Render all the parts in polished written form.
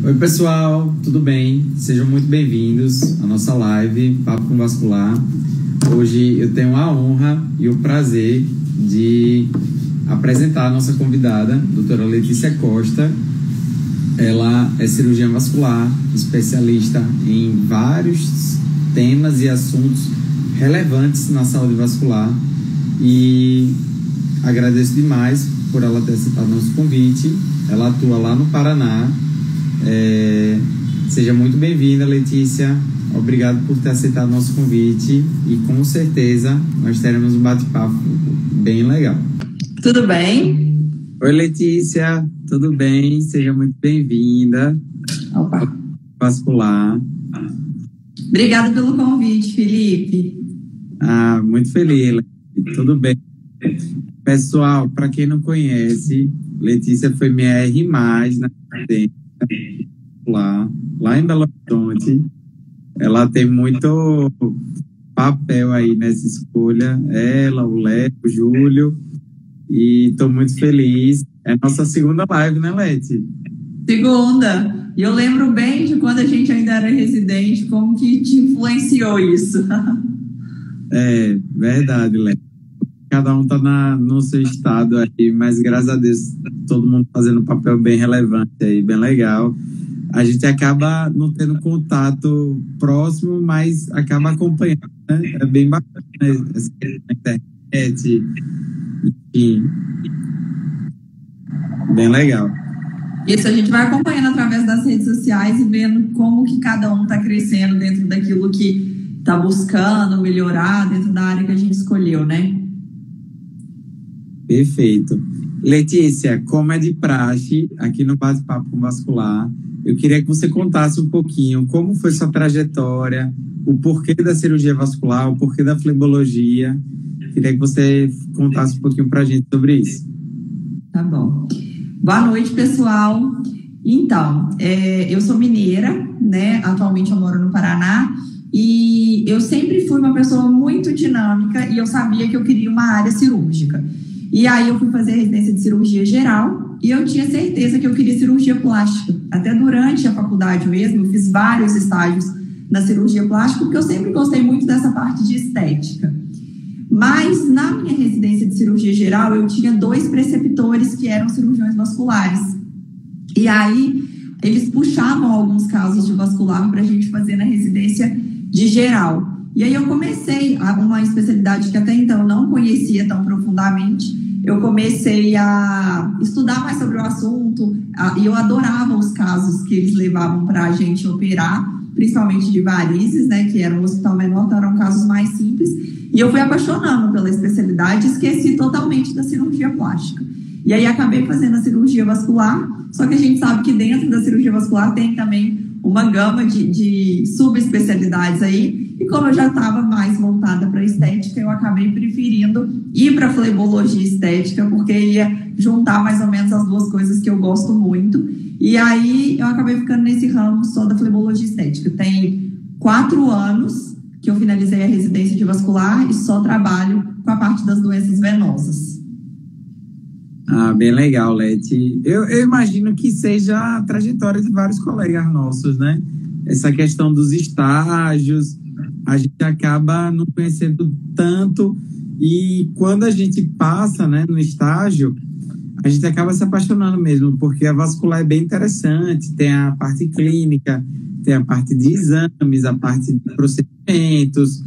Oi pessoal, tudo bem? Sejam muito bem-vindos à nossa live Papo com Vascular. Hoje eu tenho a honra e o prazer de apresentar a nossa convidada, doutora Letícia Costa. Ela é cirurgiã vascular, especialista em vários temas e assuntos relevantes na saúde vascular, e agradeço demais por ela ter aceitado nosso convite. Ela atua lá no Paraná. Seja muito bem-vinda, Letícia. Obrigado por ter aceitado nosso convite e com certeza nós teremos um bate-papo bem legal. Tudo bem? Oi, Letícia, tudo bem? Seja muito bem-vinda. Opa. Vascular. Obrigada pelo convite, Felipe. Muito feliz, Letícia. Tudo bem. Pessoal, para quem não conhece, Letícia foi minha R+, na residência lá em Belo Horizonte. Ela tem muito papel aí nessa escolha. Ela, o Léo, o Júlio. E estou muito feliz. É nossa segunda live, né, Leti? Segunda. E eu lembro bem de quando a gente ainda era residente, como que te influenciou isso. É, verdade, Leti. Cada um está no seu estado aí, mas graças a Deus todo mundo fazendo um papel bem relevante aí, bem legal. A gente acaba não tendo contato próximo, mas acaba acompanhando, né? É bem bacana essa na internet, enfim, bem legal. Isso, a gente vai acompanhando através das redes sociais e vendo como que cada um está crescendo dentro daquilo que está buscando melhorar dentro da área que a gente escolheu, né? Perfeito. Letícia, como é de praxe, aqui no Bate-Papo com Vascular, eu queria que você contasse um pouquinho como foi sua trajetória, o porquê da cirurgia vascular, o porquê da flebologia. Queria que você contasse um pouquinho para a gente sobre isso. Tá bom. Boa noite, pessoal. Então, eu sou mineira, né? Atualmente eu moro no Paraná e eu sempre fui uma pessoa muito dinâmica e eu sabia que eu queria uma área cirúrgica. E aí eu fui fazer a residência de cirurgia geral e eu tinha certeza que eu queria cirurgia plástica. Até durante a faculdade mesmo, eu fiz vários estágios na cirurgia plástica, porque eu sempre gostei muito dessa parte de estética. Mas na minha residência de cirurgia geral, eu tinha 2 preceptores que eram cirurgiões vasculares. E aí eles puxavam alguns casos de vascular para a gente fazer na residência de geral. E aí eu comecei uma especialidade que até então eu não conhecia tão profundamente. Eu comecei a estudar mais sobre o assunto e eu adorava os casos que eles levavam para a gente operar, principalmente de varizes, né, que era um hospital menor, então eram casos mais simples. E eu fui apaixonando pela especialidade e esqueci totalmente da cirurgia plástica. E aí acabei fazendo a cirurgia vascular, só que a gente sabe que dentro da cirurgia vascular tem também uma gama de subespecialidades aí. E como eu já estava mais voltada para a estética, eu acabei preferindo ir para a flebologia estética, porque ia juntar mais ou menos as duas coisas que eu gosto muito. E aí eu acabei ficando nesse ramo só da flebologia estética. Tem 4 anos que eu finalizei a residência de vascular e só trabalho com a parte das doenças venosas. Bem legal, Leti. Eu imagino que seja a trajetória de vários colegas nossos, né? Essa questão dos estágios, a gente acaba não conhecendo tanto e quando a gente passa, né, no estágio, a gente acaba se apaixonando mesmo, porque a vascular é bem interessante, tem a parte clínica, tem a parte de exames, a parte de procedimentos.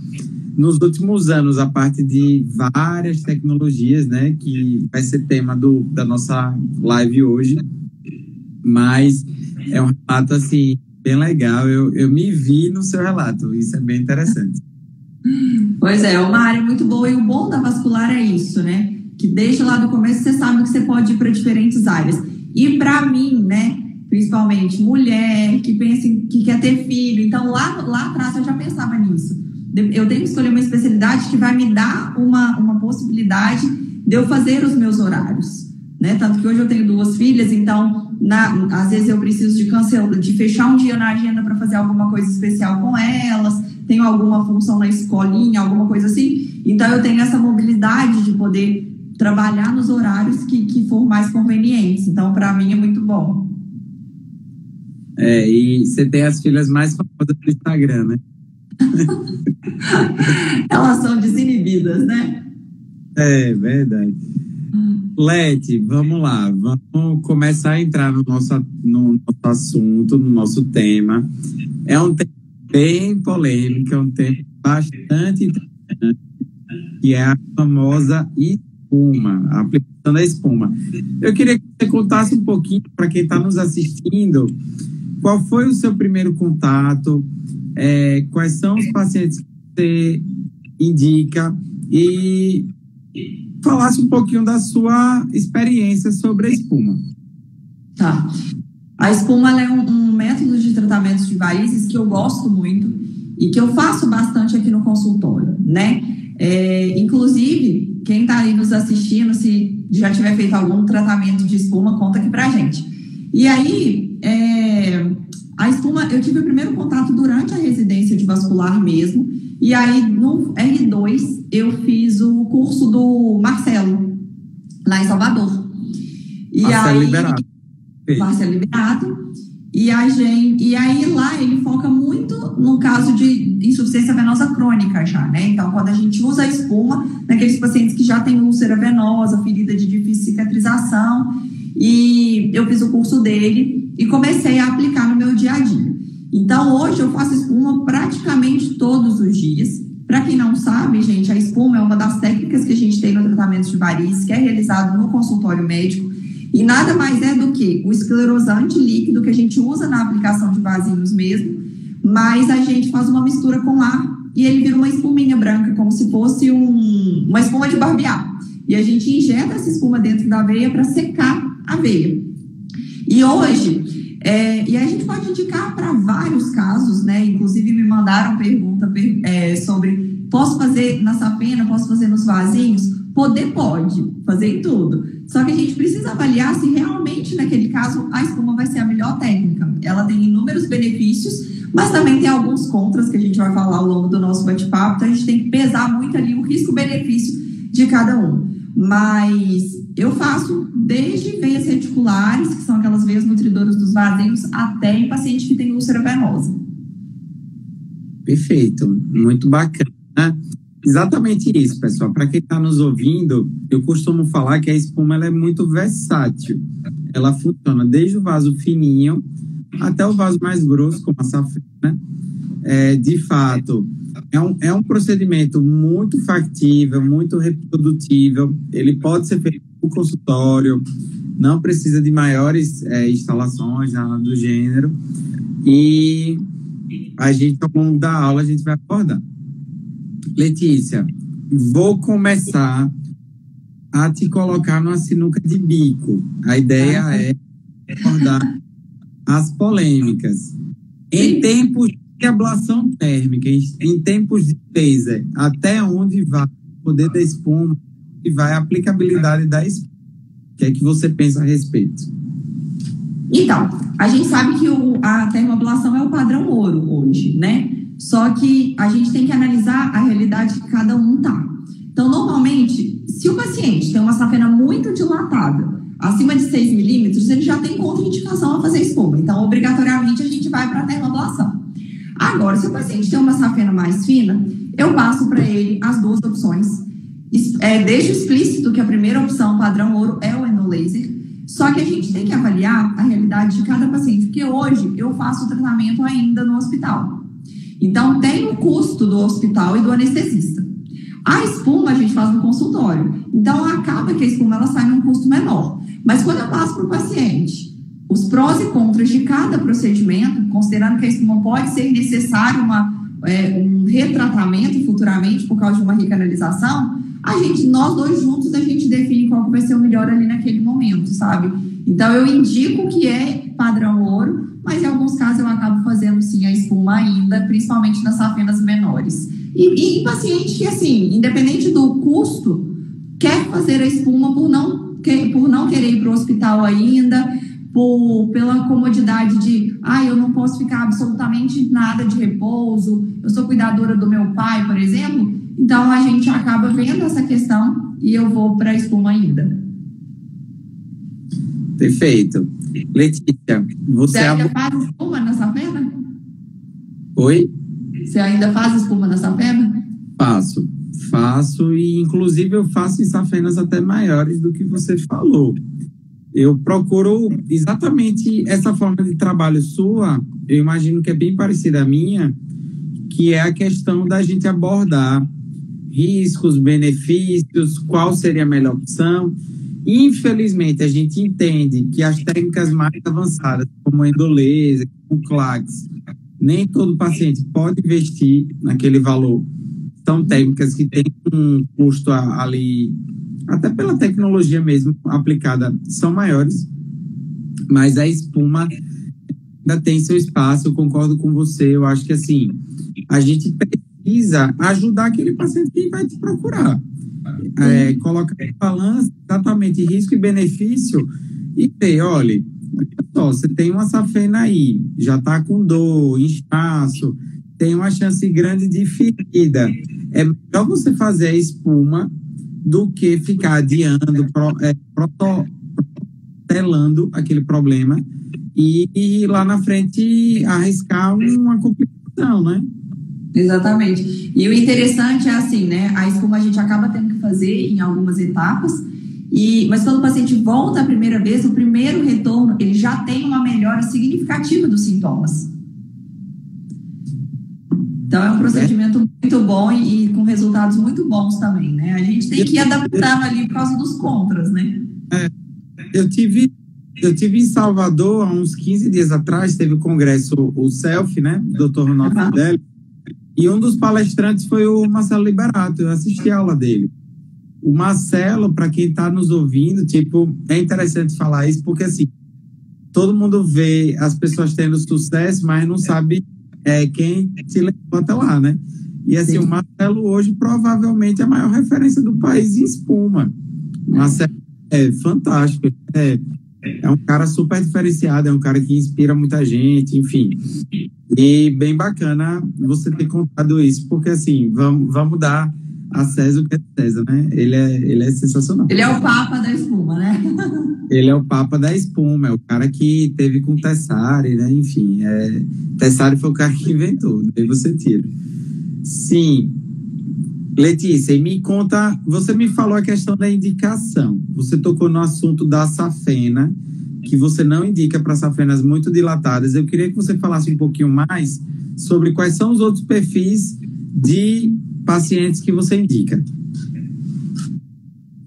Nos últimos anos, a parte de várias tecnologias, né, que vai ser tema da nossa live hoje, mas é um relato, assim, bem legal. Eu me vi no seu relato, isso é bem interessante. Pois é uma área muito boa e o bom da vascular é isso, né, que desde lá do começo você sabe que você pode ir para diferentes áreas. E para mim, né, principalmente mulher que pensa que quer ter filho, então lá atrás eu já pensava nisso. Eu tenho que escolher uma especialidade que vai me dar uma possibilidade de eu fazer os meus horários, né? Tanto que hoje eu tenho 2 filhas, então às vezes eu preciso de fechar um dia na agenda para fazer alguma coisa especial com elas, tenho alguma função na escolinha, alguma coisa assim. Então eu tenho essa mobilidade de poder trabalhar nos horários que for mais convenientes. Então para mim é muito bom. E você tem as filhas mais famosas do Instagram, né? Elas são desinibidas, né? É verdade. Leti, vamos lá. Vamos começar a entrar no nosso assunto, no nosso tema. É um tema bem polêmico, é um tema bastante interessante, que é a famosa espuma, a aplicação da espuma. Eu queria que você contasse um pouquinho para quem está nos assistindo, qual foi o seu primeiro contato, quais são os pacientes que você indica e falasse um pouquinho da sua experiência sobre a espuma. Tá. A espuma ela é um método de tratamento de varizes que eu gosto muito e que eu faço bastante aqui no consultório, né? Inclusive, quem está aí nos assistindo, se já tiver feito algum tratamento de espuma, conta aqui pra gente. E aí, a espuma, eu tive o primeiro contato durante a residência de vascular mesmo, e aí no R2 eu fiz o curso do Marcelo, lá em Salvador. Marcelo Liberato. E aí lá ele foca muito no caso de insuficiência venosa crônica já, né? Então, quando a gente usa a espuma naqueles pacientes que já têm úlcera venosa, ferida de difícil cicatrização, e eu fiz o curso dele e comecei a aplicar no meu dia a dia. Então, hoje eu faço espuma praticamente todos os dias. Para quem não sabe, gente, a espuma é uma das técnicas que a gente tem no tratamento de varizes, que é realizado no consultório médico, e nada mais é do que o esclerosante líquido que a gente usa na aplicação de vasinhos mesmo, mas a gente faz uma mistura com ar e ele vira uma espuminha branca, como se fosse uma espuma de barbear. E a gente injeta essa espuma dentro da veia para secar a veia. E hoje, e a gente pode indicar para vários casos, né? Inclusive me mandaram pergunta sobre, posso fazer na safena, posso fazer nos vasinhos? Poder pode, fazer em tudo. Só que a gente precisa avaliar se realmente, naquele caso, a espuma vai ser a melhor técnica. Ela tem inúmeros benefícios, mas também tem alguns contras que a gente vai falar ao longo do nosso bate-papo. Então, a gente tem que pesar muito ali o risco-benefício de cada um. Mas eu faço desde veias reticulares, que são aquelas veias nutridoras dos vasinhos, até em paciente que tem úlcera venosa. Perfeito, muito bacana. Exatamente isso, pessoal. Para quem está nos ouvindo, eu costumo falar que a espuma ela é muito versátil. Ela funciona desde o vaso fininho até o vaso mais grosso, como a safena. De fato, é um procedimento muito factível, muito reprodutível. Ele pode ser feito no consultório, não precisa de maiores instalações, nada do gênero. E a gente, ao longo da aula, a gente vai abordar. Letícia, vou começar a te colocar numa sinuca de bico. A ideia é abordar as polêmicas. Em tempos de ablação térmica, em tempos de laser, até onde vai o poder da espuma e vai a aplicabilidade da espuma? O que é que você pensa a respeito? Então, a gente sabe que a termoablação é o padrão ouro hoje, né? Só que a gente tem que analisar a realidade que cada um tá. Então, normalmente, se o paciente tem uma safena muito dilatada, acima de 6 milímetros, ele já tem contraindicação a fazer espuma. Então, obrigatoriamente, a gente vai para a termoablação. Agora, se o paciente tem uma safena mais fina, eu passo para ele as duas opções. Deixo explícito que a primeira opção, padrão ouro, é o endolaser. Só que a gente tem que avaliar a realidade de cada paciente, porque hoje eu faço o tratamento ainda no hospital. Então, tem o custo do hospital e do anestesista. A espuma a gente faz no consultório. Então, acaba que a espuma ela sai num custo menor. Mas quando eu passo para o paciente os prós e contras de cada procedimento, considerando que a espuma pode ser necessário um retratamento futuramente por causa de uma recanalização, nós dois juntos, a gente define qual que vai ser o melhor ali naquele momento, sabe? Então, eu indico que é padrão ouro, mas em alguns casos eu acabo fazendo sim a espuma ainda, principalmente nas safenas menores. E em paciente que, assim, independente do custo, quer fazer a espuma por não querer ir para o hospital ainda, pela comodidade de, eu não posso ficar absolutamente nada de repouso, eu sou cuidadora do meu pai, por exemplo, então a gente acaba vendo essa questão e eu vou para a espuma ainda. Perfeito. Letícia, Você ainda faz espuma na safena? Oi? Você ainda faz espuma na safena? Faço e inclusive eu faço em safenas até maiores do que você falou. Eu procuro exatamente essa forma de trabalho sua, eu imagino que é bem parecida à minha, que é a questão da gente abordar riscos, benefícios, qual seria a melhor opção. Infelizmente, a gente entende que as técnicas mais avançadas, como endolaser, como Clax, nem todo paciente pode investir naquele valor. São técnicas que têm um custo ali, até pela tecnologia mesmo aplicada, são maiores, mas a espuma ainda tem seu espaço, eu concordo com você. Eu acho que, assim, a gente precisa ajudar aquele paciente que vai te procurar. Colocar em balança exatamente risco e benefício e ver, olha só, você tem uma safena aí, já está com dor, inchaço, tem uma chance grande de ferida. É melhor você fazer a espuma do que ficar adiando, protelando aquele problema e lá na frente arriscar uma complicação, né? Exatamente. E o interessante é assim, né? A espuma a gente acaba tendo que fazer em algumas etapas, mas quando o paciente volta a primeira vez, o primeiro retorno, ele já tem uma melhora significativa dos sintomas. Então, é um procedimento muito bom e com resultados muito bons também, né? A gente tem que ir adaptando ali por causa dos contras, né? Eu tive em Salvador há uns 15 dias atrás, teve o congresso, o CELF, né? Dr. Ronaldo Fidel. E um dos palestrantes foi o Marcelo Liberato, eu assisti a aula dele. O Marcelo, para quem está nos ouvindo, é interessante falar isso, porque assim, todo mundo vê as pessoas tendo sucesso, mas não sabe quem se levou até lá, né? E assim, o Marcelo hoje provavelmente é a maior referência do país em espuma. O Marcelo é fantástico, é um cara super diferenciado, é um cara que inspira muita gente, enfim. E bem bacana você ter contado isso, porque assim, vamos dar a César o que é César, né? Ele é sensacional. Ele é o papa da espuma, né? Ele é o papa da espuma, é o cara que teve com Tessari, né? Enfim, Tessari foi o cara que inventou, daí você tira. Sim. Letícia, me conta, você me falou a questão da indicação. Você tocou no assunto da safena, que você não indica para safenas muito dilatadas. Eu queria que você falasse um pouquinho mais sobre quais são os outros perfis de pacientes que você indica.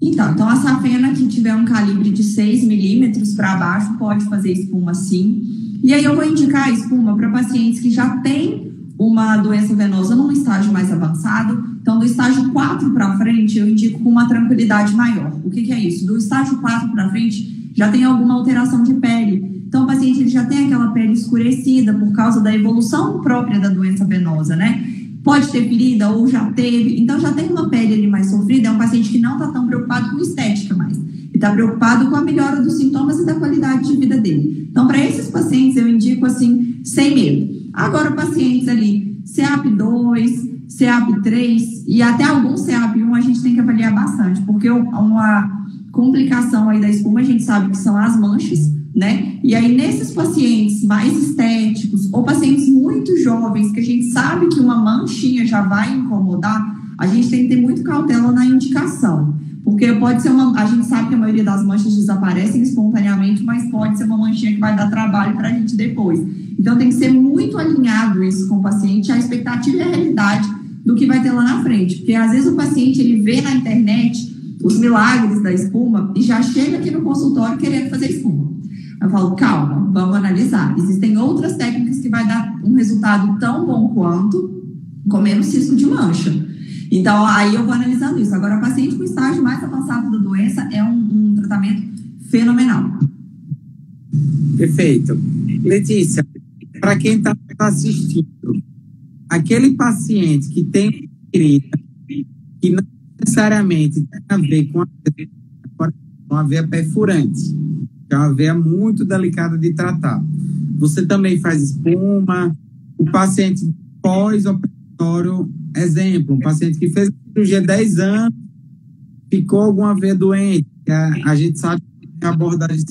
Então a safena que tiver um calibre de 6 milímetros para baixo pode fazer espuma sim. E aí eu vou indicar a espuma para pacientes que já têm uma doença venosa num estágio mais avançado. Então, do estágio 4 para frente, eu indico com uma tranquilidade maior. O que é isso? Do estágio 4 para frente, já tem alguma alteração de pele. Então, o paciente ele já tem aquela pele escurecida por causa da evolução própria da doença venosa, né? Pode ter ferida ou já teve. Então, já tem uma pele ali mais sofrida. É um paciente que não está tão preocupado com estética mais. Ele está preocupado com a melhora dos sintomas e da qualidade de vida dele. Então, para esses pacientes, eu indico assim, sem medo. Agora, pacientes ali, CEAP2, CEAP3 e até alguns CEAP1 a gente tem que avaliar bastante, porque uma complicação aí da espuma a gente sabe que são as manchas, né? E aí nesses pacientes mais estéticos ou pacientes muito jovens que a gente sabe que uma manchinha já vai incomodar, a gente tem que ter muito cautela na indicação. Porque pode ser a gente sabe que a maioria das manchas desaparecem espontaneamente, mas pode ser uma manchinha que vai dar trabalho para a gente depois. Então tem que ser muito alinhado isso com o paciente, a expectativa e a realidade do que vai ter lá na frente. Porque às vezes o paciente ele vê na internet os milagres da espuma e já chega aqui no consultório querendo fazer espuma. Eu falo, calma, vamos analisar. Existem outras técnicas que vai dar um resultado tão bom quanto com menos risco de mancha. Então, aí eu vou analisando isso. Agora, paciente com estágio mais avançado da doença é um tratamento fenomenal. Perfeito. Letícia, para quem está assistindo, aquele paciente que tem ferida, que não necessariamente tem a ver com uma veia perfurante, que é uma veia muito delicada de tratar. Você também faz espuma, o paciente pós-operatório, exemplo, um paciente que fez cirurgia há 10 anos, ficou alguma veia doente, a gente sabe que a abordagem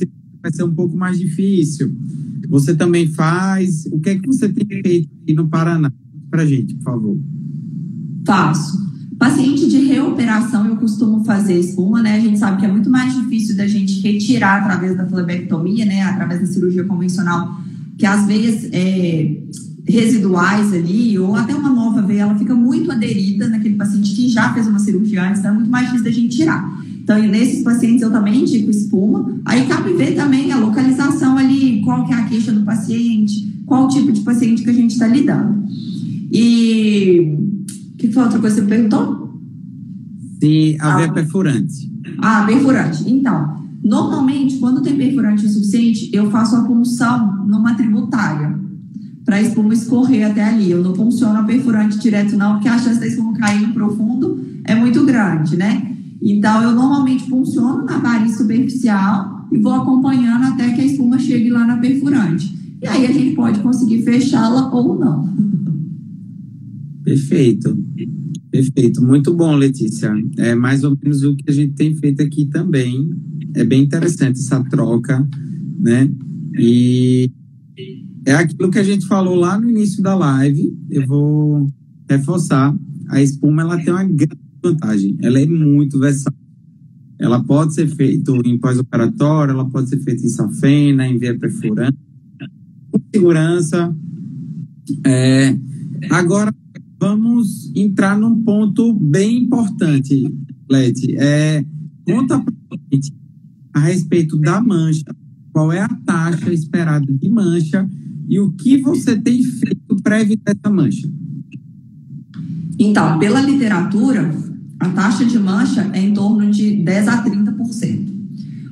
vai ser um pouco mais difícil. Você também faz? O que é que você tem feito aqui no Paraná? Para a gente, por favor. Faço. Paciente de reoperação, eu costumo fazer espuma, né? A gente sabe que é muito mais difícil da gente retirar através da flebectomia, né? Através da cirurgia convencional, que às vezes residuais ali, ou até uma nova veia, ela fica muito aderida naquele paciente que já fez uma cirurgia antes, então é muito mais difícil da gente tirar. Então, nesses pacientes eu também indico espuma. Aí cabe ver também a localização ali, qual que é a queixa do paciente, qual tipo de paciente que a gente está lidando. E o que foi a outra coisa que você me perguntou? Se haver perfurante. Perfurante. Então, normalmente, quando tem perfurante o suficiente, eu faço a punção numa tributária, para a espuma escorrer até ali. Eu não punciono a perfurante direto não, porque a chance da espuma cair no profundo é muito grande, né? Então, eu normalmente punciono na variz superficial e vou acompanhando até que a espuma chegue lá na perfurante. E aí a gente pode conseguir fechá-la ou não. Perfeito. Perfeito. Muito bom, Letícia. É mais ou menos o que a gente tem feito aqui também. É bem interessante essa troca, né? E é aquilo que a gente falou lá no início da live. Eu vou reforçar. A espuma, ela tem uma grande vantagem. Ela é muito versátil. Ela pode ser feita em pós-operatório, ela pode ser feita em safena, em via perfurante, com segurança. Agora, vamos entrar num ponto bem importante, Leti. Conta para a gente a respeito da mancha. Qual é a taxa esperada de mancha e o que você tem feito para evitar essa mancha? Então, pela literatura, a taxa de mancha é em torno de 10 a 30%.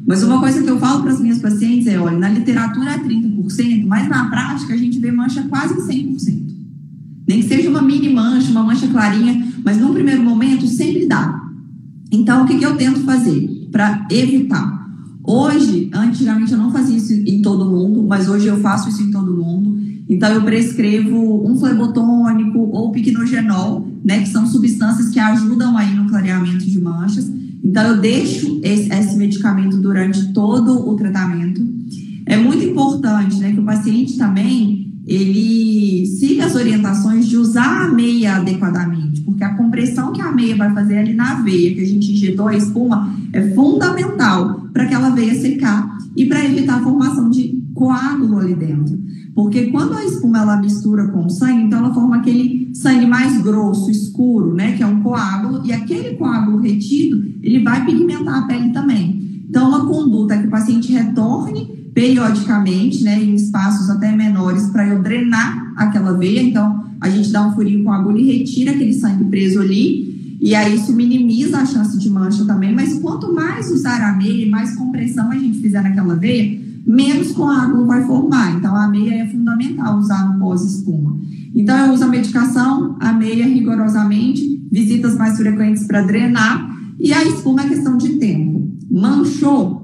Mas uma coisa que eu falo para as minhas pacientes é, olha, na literatura é 30%, mas na prática a gente vê mancha quase em 100%. Nem que seja uma mini mancha, uma mancha clarinha, mas no primeiro momento sempre dá. Então, o que eu tento fazer para evitar? Hoje, antigamente eu não fazia isso em todo mundo, mas hoje eu faço isso em todo mundo. Então, eu prescrevo um flebotônico ou piquenogenol, né, que são substâncias que ajudam aí no clareamento de manchas. Então, eu deixo esse medicamento durante todo o tratamento. É muito importante, né, que o paciente também ele siga as orientações de usar a meia adequadamente, porque a compressão que a meia vai fazer ali na veia, que a gente injetou a espuma, é fundamental para aquela veia secar e para evitar a formação de coágulo ali dentro. Porque quando a espuma ela mistura com o sangue, então ela forma aquele sangue mais grosso, escuro, né, que é um coágulo, e aquele coágulo retido, ele vai pigmentar a pele também. Então, uma conduta é que o paciente retorne periodicamente, né, em espaços até menores, para eu drenar aquela veia. Então, a gente dá um furinho com a agulha e retira aquele sangue preso ali, e aí isso minimiza a chance de mancha também, mas quanto mais usar a meia e mais compressão a gente fizer naquela veia, menos coágulo vai formar. Então, a meia é fundamental usar no pós-espuma. Então, eu uso a medicação, a meia rigorosamente, visitas mais frequentes para drenar, e a espuma é questão de tempo. Manchou,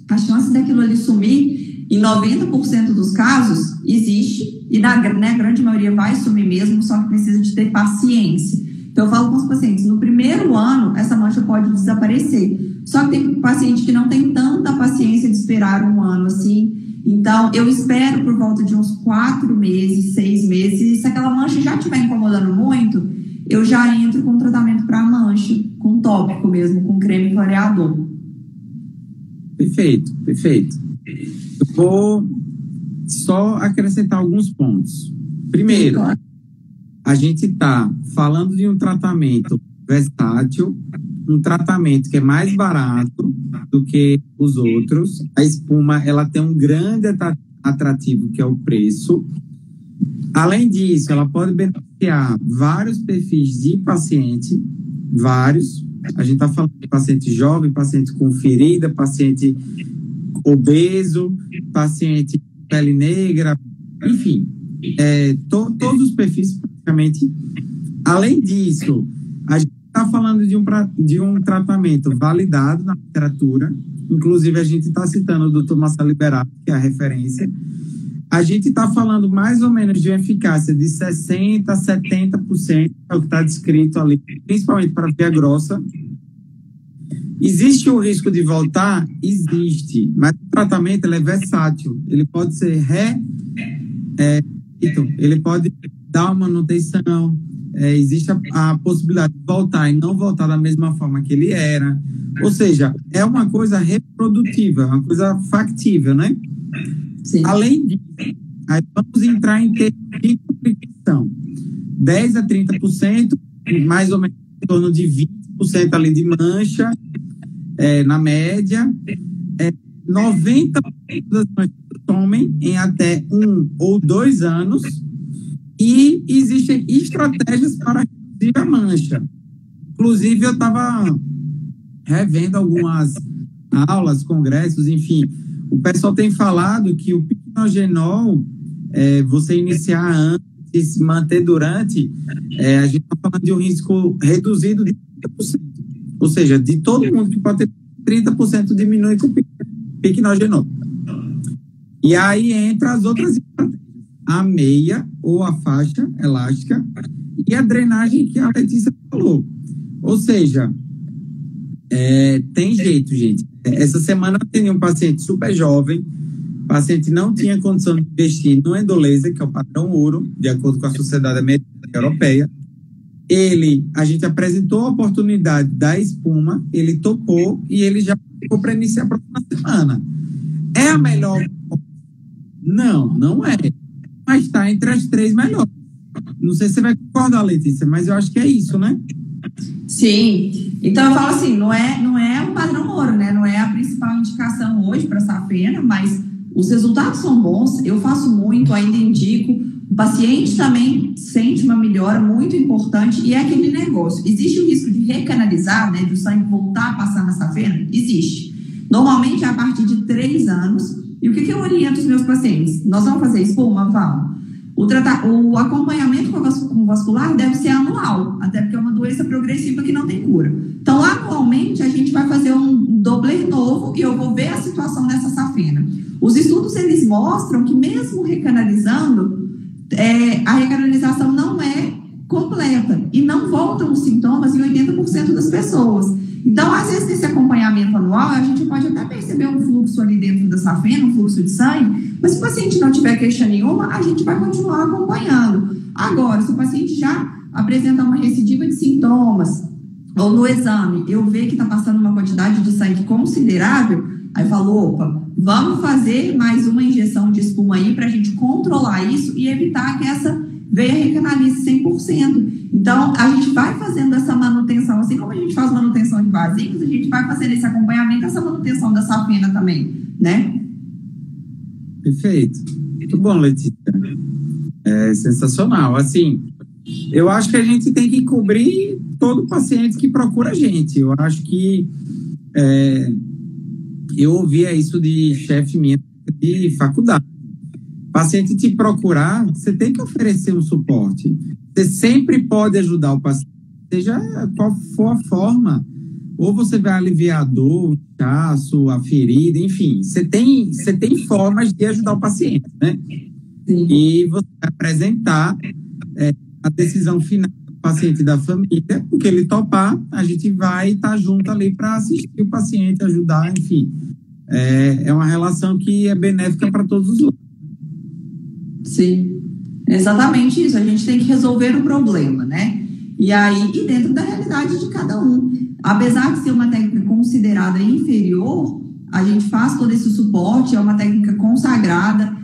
a chance daquilo ali sumir, em 90% dos casos, existe, e na grande maioria vai sumir mesmo, só que precisa de ter paciência. Então, eu falo com os pacientes, no primeiro ano, essa mancha pode desaparecer. Só que tem paciente que não tem tanta paciência de esperar um ano assim. Então, eu espero por volta de uns 4 meses, 6 meses. E se aquela mancha já estiver incomodando muito, eu já entro com tratamento para mancha, com tópico mesmo, com creme clareador. Perfeito, perfeito. Eu vou só acrescentar alguns pontos. Primeiro, a gente está falando de um tratamento versátil, um tratamento que é mais barato do que os outros. A espuma, ela tem um grande atrativo, que é o preço. Além disso, ela pode beneficiar vários perfis de paciente, vários. A gente está falando de paciente jovem, paciente com ferida, paciente obeso, paciente pele negra, enfim, todos os perfis praticamente. Além disso, a gente está falando de um tratamento validado na literatura, inclusive a gente está citando o Dr. Marcelo Liberato, que é a referência. A gente está falando mais ou menos de uma eficácia de 60% a 70%, é o que está descrito ali, principalmente para via grossa. Existe o risco de voltar? Existe, mas o tratamento ele é versátil. Ele pode ser ele pode dar uma manutenção. Existe a possibilidade de voltar e não voltar da mesma forma que ele era. Ou seja, é uma coisa reprodutiva, uma coisa factível, né? Sim. Além disso, aí vamos entrar em termos de complicação. 10 a 30%, mais ou menos em torno de 20% ali de mancha, na média. 90% das manchas somem em até 1 ou 2 anos. E existem estratégias para reduzir a mancha. Inclusive, eu estava revendo algumas aulas, congressos, enfim. O pessoal tem falado que o piquenogenol, você iniciar antes e se manter durante, a gente está falando de um risco reduzido de 30%. Ou seja, de todo mundo que pode ter 30% diminui com o piquenogenol. E aí entra as outras estratégias. A meia ou a faixa elástica e a drenagem que a Letícia falou. Ou seja, tem jeito, gente. Essa semana eu tenho um paciente super jovem, o paciente não tinha condição de investir no endolaser, que é o padrão ouro, de acordo com a Sociedade Americana e Europeia. A gente apresentou a oportunidade da espuma, ele topou e ele já ficou para iniciar a próxima semana. É a melhor? Não, não é. Mas está entre as 3 melhores. Não sei se você vai concordar, Letícia, mas eu acho que é isso, né? Sim. Então, eu falo assim, não é o padrão ouro, né? Não é a principal indicação hoje para safena, mas os resultados são bons. Eu faço muito, ainda indico. O paciente também sente uma melhora muito importante e é aquele negócio. Existe o risco de recanalizar, né? Do sangue voltar a passar na safena? Existe. Normalmente é a partir de 3 anos. E o que eu oriento os meus pacientes? Nós vamos fazer espuma? Vamos. O acompanhamento com vascular deve ser anual, até porque é uma doença progressiva que não tem cura. Então, anualmente, a gente vai fazer um Doppler novo e eu vou ver a situação dessa safena. Os estudos, eles mostram que mesmo recanalizando, a recanalização não é completa e não voltam os sintomas em 80% das pessoas. Então, às vezes, nesse acompanhamento anual, a gente pode até perceber um fluxo ali dentro da safena, um fluxo de sangue, mas se o paciente não tiver queixa nenhuma, a gente vai continuar acompanhando. Agora, se o paciente já apresenta uma recidiva de sintomas, ou no exame eu ver que está passando uma quantidade de sangue considerável, aí eu falo, opa, vamos fazer mais uma injeção de espuma aí para a gente controlar isso e evitar que essa veia recanalize 100%. Então, a gente vai fazendo essa manutenção, assim como a gente faz manutenção de vasinhos, a gente vai fazendo esse acompanhamento, essa manutenção da safena também, né? Perfeito. Muito bom, Letícia. É sensacional. Assim, eu acho que a gente tem que cobrir todo paciente que procura a gente. Eu acho que eu ouvia isso de chefe minha de faculdade. Paciente te procurar, você tem que oferecer um suporte. Você sempre pode ajudar o paciente, seja qual for a forma. Ou você vai aliviar a dor, o inchaço, a ferida, enfim. Você tem formas de ajudar o paciente, né? Sim. E você vai apresentar a decisão final do paciente e da família, porque ele topar, a gente vai estar junto ali para assistir o paciente, ajudar, enfim. É uma relação que é benéfica para todos os lados. Sim, exatamente isso. A gente tem que resolver o problema, né? E dentro da realidade de cada um. Apesar de ser uma técnica considerada inferior, a gente faz todo esse suporte, é uma técnica consagrada,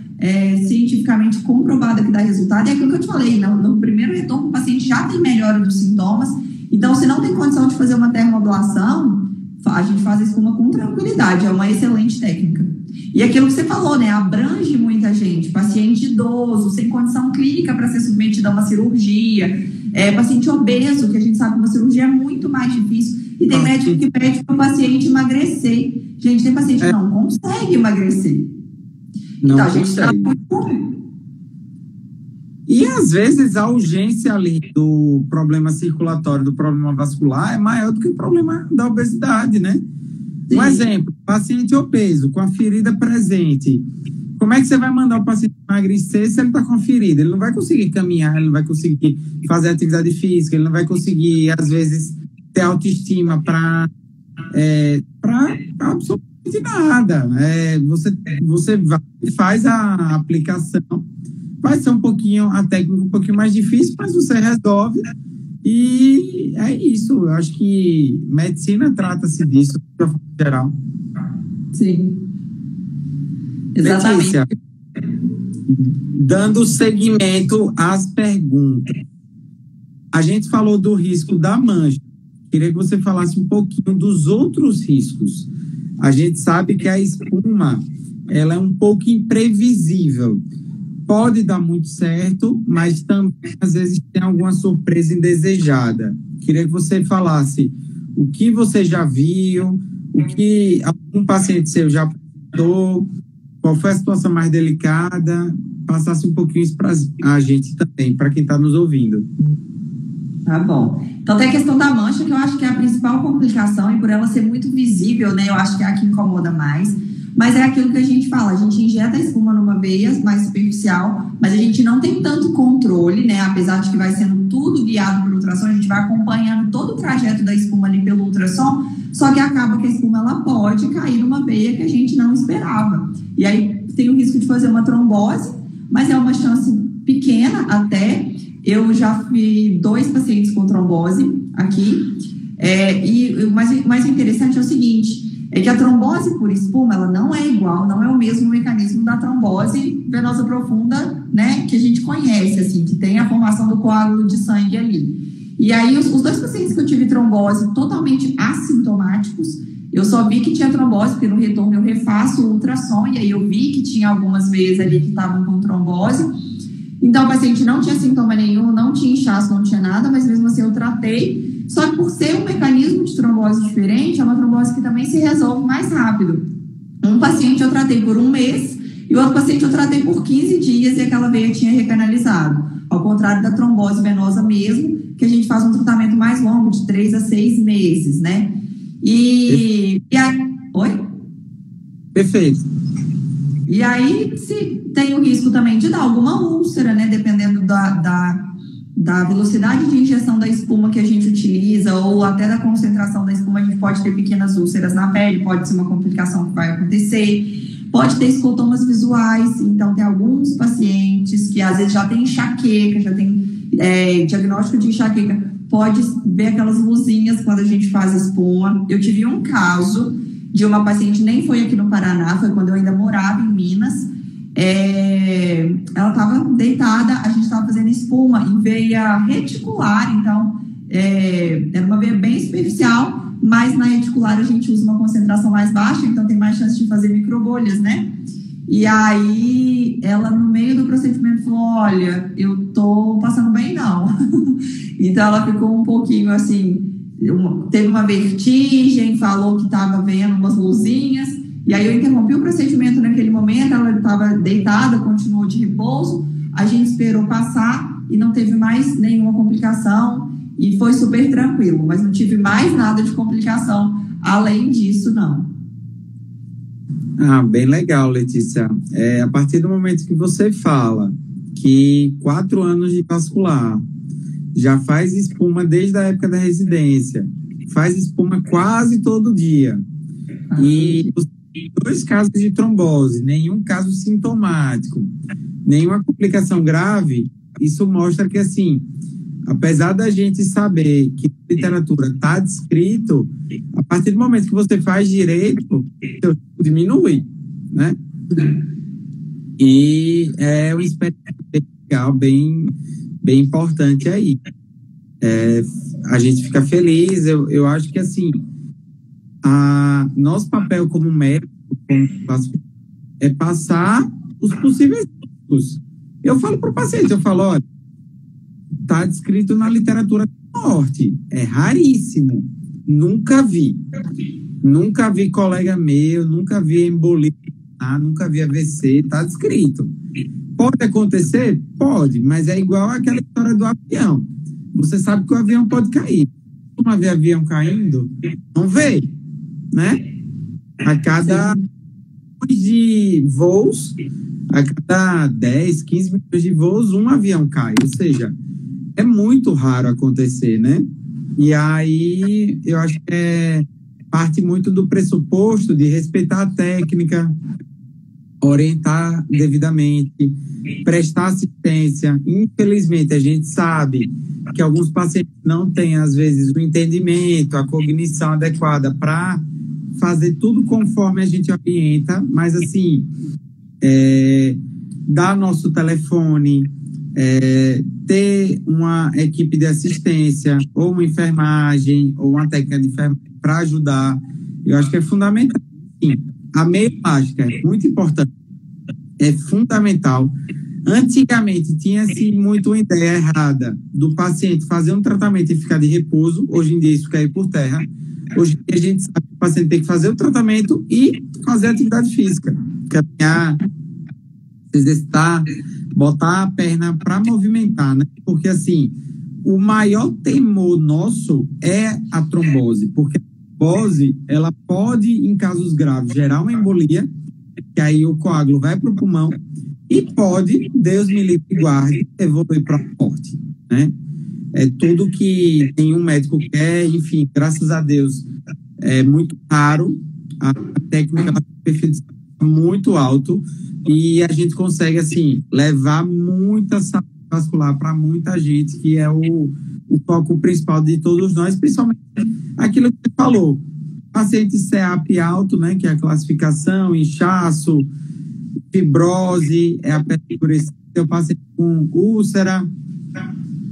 cientificamente comprovada que dá resultado. E é aquilo que eu te falei, no primeiro retorno, o paciente já tem melhora dos sintomas. Então, se não tem condição de fazer uma termoablação, a gente faz a espuma com tranquilidade, é uma excelente técnica. E aquilo que você falou, né? Abrange muita gente, paciente idoso, sem condição clínica para ser submetido a uma cirurgia, paciente obeso, que a gente sabe que uma cirurgia é muito mais difícil, e tem médico que pede para o paciente emagrecer. Gente, tem paciente que não consegue emagrecer. Não então, a gente consegue. E às vezes a urgência ali do problema circulatório, do problema vascular, é maior do que o problema da obesidade, né? Sim. Um exemplo, paciente obeso, com a ferida presente. Como é que você vai mandar o paciente emagrecer se ele está com a ferida? Ele não vai conseguir caminhar, ele não vai conseguir fazer atividade física, ele não vai conseguir, às vezes, ter autoestima para para absolutamente nada. Você faz a aplicação, vai ser a técnica um pouquinho mais difícil, mas você resolve. E é isso. Eu acho que medicina trata-se disso, de forma geral. Sim. Exatamente. Letícia, dando seguimento às perguntas. A gente falou do risco da mancha. Queria que você falasse um pouquinho dos outros riscos. A gente sabe que a espuma, ela é um pouco imprevisível. Pode dar muito certo, mas também, às vezes, tem alguma surpresa indesejada. Queria que você falasse o que você já viu, o que algum paciente seu já apresentou, qual foi a situação mais delicada, passasse um pouquinho isso para a gente também, para quem está nos ouvindo. Tá bom. Então tem a questão da mancha, que eu acho que é a principal complicação, e por ela ser muito visível, né, eu acho que é a que incomoda mais. Mas é aquilo que a gente fala, a gente injeta a espuma numa veia mais superficial, mas a gente não tem tanto controle, né? Apesar de que vai sendo tudo guiado por ultrassom, a gente vai acompanhando todo o trajeto da espuma ali pelo ultrassom, só que acaba que a espuma ela pode cair numa veia que a gente não esperava. E aí tem o risco de fazer uma trombose, mas é uma chance pequena até. Eu já vi 2 pacientes com trombose aqui, e o mais interessante é o seguinte, é que a trombose por espuma, ela não é igual, não é o mesmo mecanismo da trombose venosa profunda, né, que a gente conhece, assim, que tem a formação do coágulo de sangue ali. E aí, os 2 pacientes que eu tive trombose totalmente assintomáticos, eu só vi que tinha trombose, porque no retorno eu refaço o ultrassom, e aí eu vi que tinha algumas veias ali que estavam com trombose. Então, o paciente não tinha sintoma nenhum, não tinha inchaço, não tinha nada, mas mesmo assim eu tratei. Só que por ser um mecanismo de trombose diferente, é uma trombose que também se resolve mais rápido. Um paciente eu tratei por 1 mês e o outro paciente eu tratei por 15 dias e aquela veia tinha recanalizado. Ao contrário da trombose venosa mesmo, que a gente faz um tratamento mais longo, de 3 a 6 meses, né? E aí... Oi? Perfeito. E aí, se tem o risco também de dar alguma úlcera, né? Dependendo da velocidade de injeção da espuma que a gente utiliza, ou até da concentração da espuma, a gente pode ter pequenas úlceras na pele, pode ser uma complicação que vai acontecer, pode ter escotomas visuais. Então tem alguns pacientes que às vezes já tem enxaqueca, já tem diagnóstico de enxaqueca, pode ver aquelas luzinhas quando a gente faz espuma. Eu tive um caso de uma paciente, nem foi aqui no Paraná, foi quando eu ainda morava em Minas. Ela estava deitada, a gente estava fazendo espuma em veia reticular, então era uma veia bem superficial, mas na reticular a gente usa uma concentração mais baixa, então tem mais chance de fazer microbolhas, né? E aí ela, no meio do procedimento, falou: olha, eu tô passando bem não. Então ela ficou um pouquinho assim, teve uma vertigem, falou que estava vendo umas luzinhas. E aí eu interrompi o procedimento naquele momento, ela estava deitada, continuou de repouso, a gente esperou passar e não teve mais nenhuma complicação e foi super tranquilo, mas não tive mais nada de complicação além disso, não. Bem legal, Letícia. A partir do momento que você fala que 4 anos de vascular, já faz espuma desde a época da residência, faz espuma quase todo dia, e 2 casos de trombose, nenhum caso sintomático, nenhuma complicação grave, isso mostra que, assim, apesar da gente saber que a literatura está descrito, a partir do momento que você faz direito, seu risco diminui, né? E é uma experiência legal, bem importante aí. A gente fica feliz, eu acho que, assim, nosso papel como médico é passar os possíveis riscos. Eu falo para o paciente, olha, está descrito na literatura da morte, é raríssimo, nunca vi colega meu, nunca vi embolia, nunca vi AVC, está descrito. Pode acontecer? Pode, mas é igual àquela história do avião. Você sabe que o avião pode cair. Uma vez avião caindo, não vê, né? A cada de voos, a cada 10, 15 minutos de voos, um avião cai. Ou seja, é muito raro acontecer, né? E aí, eu acho que parte muito do pressuposto de respeitar a técnica, orientar devidamente, prestar assistência. Infelizmente, a gente sabe que alguns pacientes não têm, às vezes, o entendimento, a cognição adequada para fazer tudo conforme a gente orienta, mas, assim, dar nosso telefone, ter uma equipe de assistência, ou uma enfermagem, ou uma técnica de enfermagem para ajudar, eu acho que é fundamental. Sim, a meia elástica é muito importante, é fundamental. Antigamente tinha-se muito uma ideia errada do paciente fazer um tratamento e ficar de repouso. Hoje em dia isso cai por terra. Hoje em dia a gente sabe que o paciente tem que fazer o tratamento e fazer atividade física, caminhar, se exercitar, botar a perna para movimentar, né? Porque assim, o maior temor nosso é a trombose, porque trombose, ela pode, em casos graves, gerar uma embolia, que aí o coágulo vai para o pulmão, e pode, Deus me livre e guarde, evoluir para a morte, né? É tudo que nenhum médico quer, enfim, graças a Deus, é muito raro, a técnica de perfeição é muito alto, e a gente consegue, assim, levar muita saúde vascular para muita gente, que é o foco principal de todos nós, principalmente aquilo que você falou, paciente CEAP alto, né, que é a classificação, inchaço, fibrose, é a pele endurecida, é o paciente com úlcera,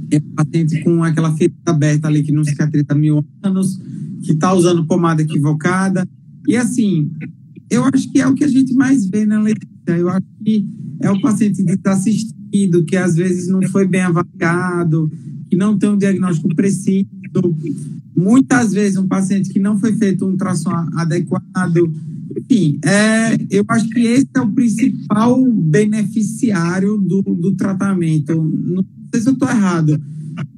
é o paciente com aquela ferida aberta ali que não cicatriza há 1000 anos, que está usando pomada equivocada, e assim, eu acho que é o que a gente mais vê na Letícia, eu acho que é o paciente desassistido, que às vezes não foi bem avaliado, que não tem um diagnóstico preciso, muitas vezes um paciente que não foi feito um ultrassom adequado, enfim, eu acho que esse é o principal beneficiário do tratamento. Não sei se eu estou errado,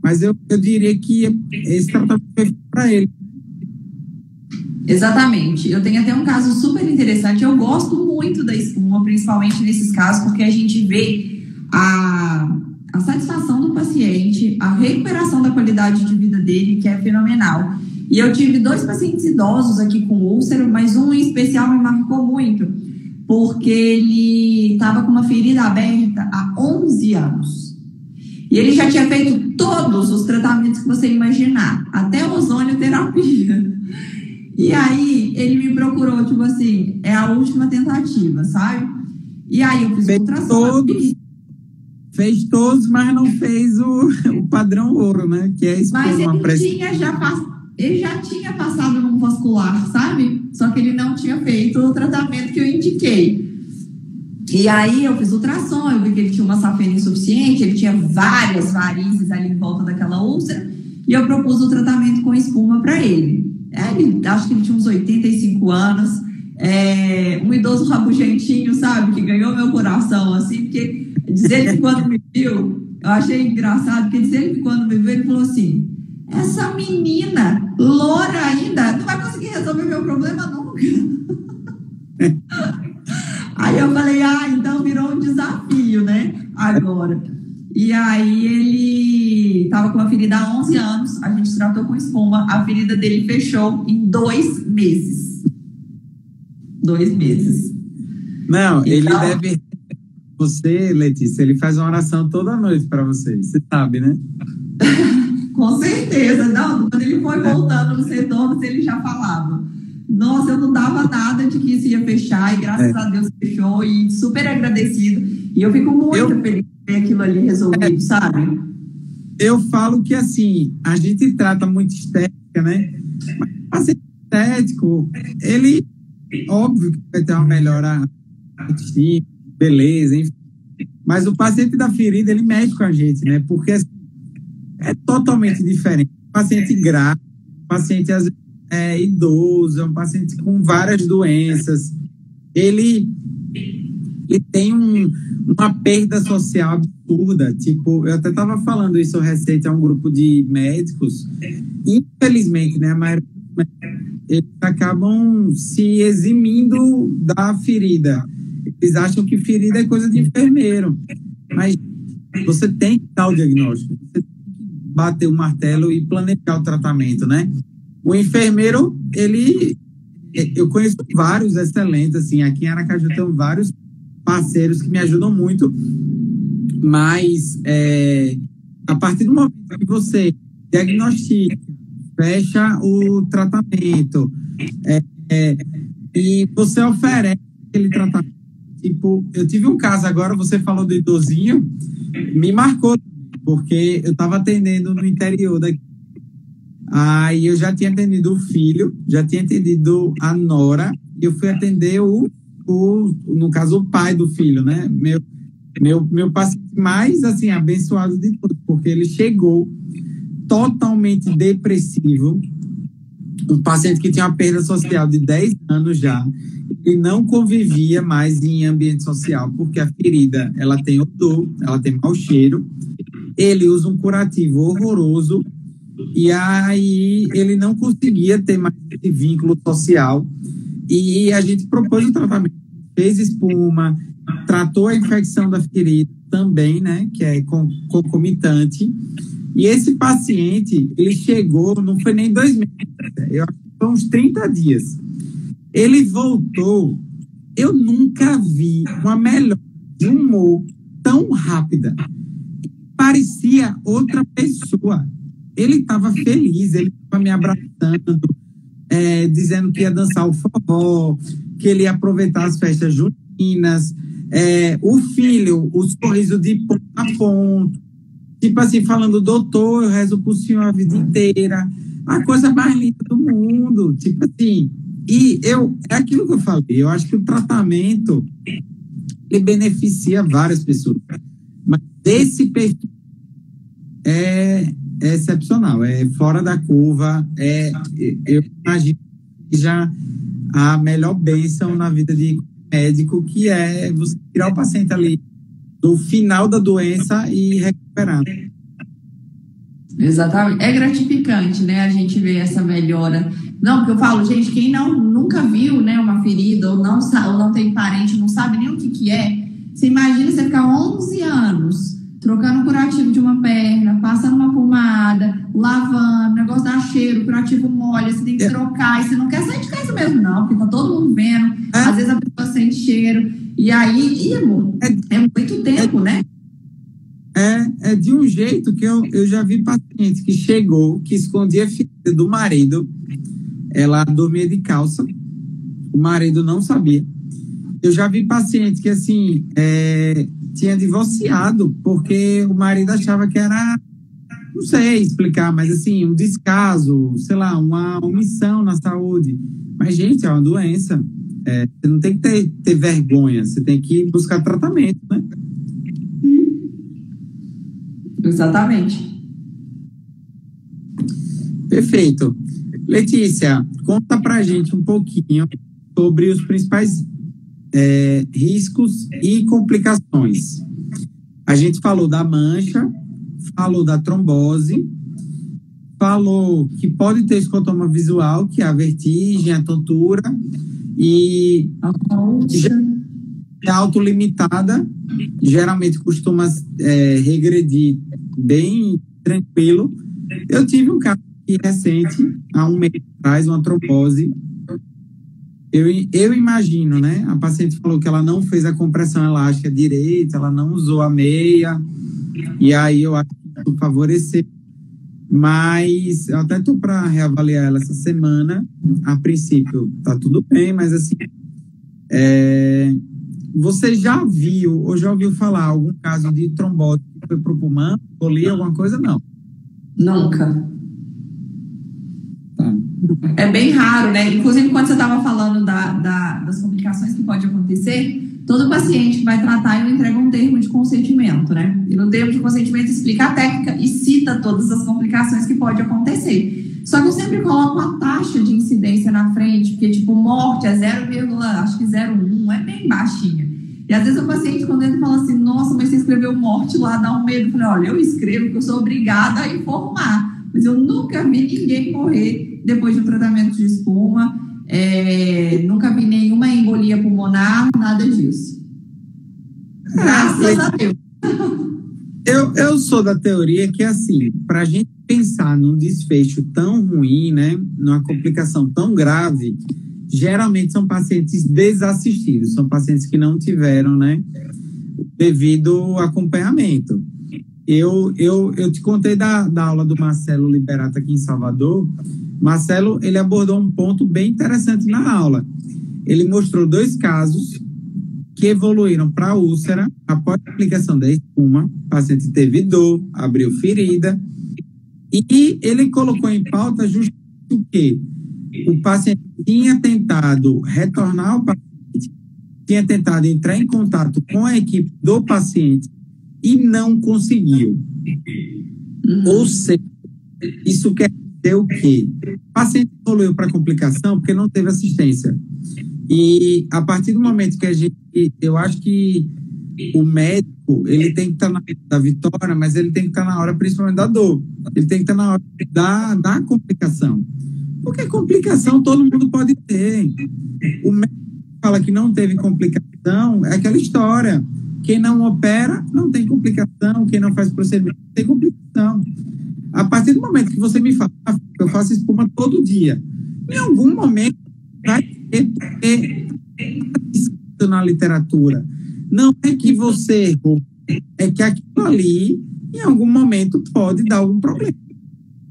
mas eu diria que esse tratamento foi feito para ele. Exatamente. Eu tenho até um caso super interessante. Eu gosto muito da espuma, principalmente nesses casos, porque a gente vê a satisfação do paciente, a recuperação da qualidade de vida dele, que é fenomenal. E eu tive 2 pacientes idosos aqui com úlcera, mas um em especial me marcou muito, porque ele estava com uma ferida aberta há 11 anos. E ele já tinha feito todos os tratamentos que você imaginar, até ozonioterapia. E aí, ele me procurou, tipo assim, é a última tentativa, sabe? E aí, eu fiz um ultrassom. Fez todos, mas não fez o padrão ouro, né? Que é expor uma pressão. Ele já tinha passado num vascular, sabe? Só que ele não tinha feito o tratamento que eu indiquei. E aí, eu fiz ultrassom, eu vi que ele tinha uma safena insuficiente, ele tinha várias varizes ali em volta daquela úlcera, e eu propus o tratamento com espuma para ele. Acho que ele tinha uns 85 anos, um idoso rabugentinho, sabe, que ganhou meu coração, assim, porque diz ele que quando me viu, eu achei engraçado, porque diz ele que quando me viu, ele falou assim, essa menina, loura ainda, não vai conseguir resolver meu problema nunca. Aí eu falei, então virou um desafio, né, agora. E aí ele estava com uma ferida há 11 anos, a gente tratou com espuma, a ferida dele fechou em 2 meses. 2 meses. Não, então, ele deve... Você, Letícia, ele faz uma oração toda noite para você sabe, né? Com certeza. Não, quando ele foi voltando no setor, ele já falava. Nossa, eu não dava nada de que isso ia fechar, e graças a Deus fechou, e super agradecido. E eu fico muito feliz de ver aquilo ali resolvido, sabe? Eu falo que, assim, a gente trata muito estética, né? Mas o paciente estético, ele, óbvio que vai ter uma melhora artística, beleza, enfim. Mas o paciente da ferida, ele mexe com a gente, né? Porque assim, é totalmente diferente. O paciente grave, o paciente às vezes idoso, é um paciente com várias doenças. Ele tem uma perda social absurda. Tipo, eu até estava falando isso recente a um grupo de médicos. Infelizmente, né, a maioria eles acabam se eximindo da ferida. Eles acham que ferida é coisa de enfermeiro. Mas você tem que dar o diagnóstico. Você tem que bater o martelo e planejar o tratamento, né? O enfermeiro, ele eu conheço vários excelentes, assim, aqui em Aracaju eu tenho vários parceiros que me ajudam muito, mas a partir do momento que você diagnostica, fecha o tratamento e você oferece aquele tratamento, tipo, eu tive um caso agora, você falou do idosinho, me marcou, porque eu estava atendendo no interior daqui. Aí eu já tinha atendido o filho, já tinha atendido a nora, e eu fui atender no caso, o pai do filho, né? Meu paciente mais, assim, abençoado de todos, porque ele chegou totalmente depressivo, um paciente que tinha uma perda social de 10 anos já, e não convivia mais em ambiente social, porque a ferida, ela tem odor, ela tem mau cheiro, ele usa um curativo horroroso, e aí ele não conseguia ter mais esse vínculo social, e a gente propôs o tratamento, fez espuma, tratou a infecção da ferida também, né, que é concomitante, e esse paciente, ele chegou, não foi nem 2 meses, eu acho que foi uns 30 dias. Ele voltou, eu nunca vi uma melhora de humor tão rápida. Parecia outra pessoa. Ele estava feliz, ele estava me abraçando, dizendo que ia dançar o forró, que ele ia aproveitar as festas juninas, o filho, o sorriso de ponto a ponto, tipo assim, falando, doutor, eu rezo pro senhor a vida inteira, a coisa mais linda do mundo, tipo assim, e é aquilo que eu falei, eu acho que o tratamento, ele beneficia várias pessoas, mas esse perfil é excepcional, é fora da curva, eu imagino que já a melhor bênção na vida de médico, que é você tirar o paciente ali do final da doença e recuperar. Exatamente. É gratificante, né, a gente ver essa melhora. Não, porque eu falo, gente, quem nunca viu, né, uma ferida ou não tem parente, não sabe nem o que é, você imagina você ficar 11 anos trocando o curativo de uma perna, passando uma pomada, lavando, o negócio dá cheiro, o curativo molha, você tem que trocar, e você não quer sair de casa mesmo, não, porque tá todo mundo vendo, às vezes a pessoa sente cheiro, e aí, amor, é muito tempo, né? É de um jeito que eu já vi paciente que chegou, que escondia a ferida do marido, ela dormia de calça, o marido não sabia. Eu já vi paciente que, assim, tinha divorciado porque o marido achava que era, não sei explicar, mas assim, um descaso, sei lá, uma omissão na saúde. Mas, gente, é uma doença. Você não tem que ter vergonha, você tem que buscar tratamento, né? Exatamente. Perfeito. Letícia, conta pra gente um pouquinho sobre os principais riscos e complicações. A gente falou da mancha, falou da trombose, falou que pode ter escotoma visual, que é a vertigem, a tontura, e é autolimitada, geralmente costuma regredir bem tranquilo. Eu tive um caso recente, há 1 mês atrás, uma trombose. Eu imagino, né? A paciente falou que ela não fez a compressão elástica direita, ela não usou a meia, e aí eu acho que isso favoreceu. Mas eu até estou para reavaliar ela essa semana. A princípio, tá tudo bem, mas assim, você já viu ou já ouviu falar algum caso de trombose que foi pro pulmão, ali, alguma coisa? Não. Nunca. É bem raro, né? Inclusive, quando você estava falando das complicações que pode acontecer, todo paciente que vai tratar, eu entrego um termo de consentimento, né? E no termo de consentimento explica a técnica e cita todas as complicações que pode acontecer. Só que eu sempre coloco a taxa de incidência na frente, porque, tipo, morte é 0,01, é bem baixinha. E às vezes o paciente, quando ele fala assim, nossa, mas você escreveu morte lá, dá um medo. Eu falei, olha, eu escrevo porque eu sou obrigada a informar, mas eu nunca vi ninguém morrer depois de um tratamento de espuma, nunca vi nenhuma embolia pulmonar, nada disso. Graças a Deus. Eu sou da teoria que, assim, para a gente pensar num desfecho tão ruim, né, numa complicação tão grave, geralmente são pacientes desassistidos, são pacientes que não tiveram, né, devido acompanhamento. Eu te contei da aula do Marcelo Liberato aqui em Salvador. Marcelo, ele abordou um ponto bem interessante na aula. Ele mostrou 2 casos que evoluíram para úlcera após a aplicação da espuma. O paciente teve dor, abriu ferida, e ele colocou em pauta justamente o quê? O paciente tinha tentado retornar ao paciente, tinha tentado entrar em contato com a equipe do paciente e não conseguiu. Ou seja, isso quer dizer o quê? O paciente evoluiu para complicação porque não teve assistência. E a partir do momento que eu acho que o médico, ele tem que estar na hora da vitória, mas ele tem que estar na hora principalmente da dor. Ele tem que estar na hora da complicação. Porque complicação todo mundo pode ter. O médico fala que não teve complicação, é aquela história. Quem não opera, não tem complicação. Quem não faz procedimento, não tem complicação. A partir do momento que você me fala, eu faço espuma todo dia, em algum momento vai ter escrito na literatura. Não é que você errou, é que aquilo ali, em algum momento, pode dar algum problema.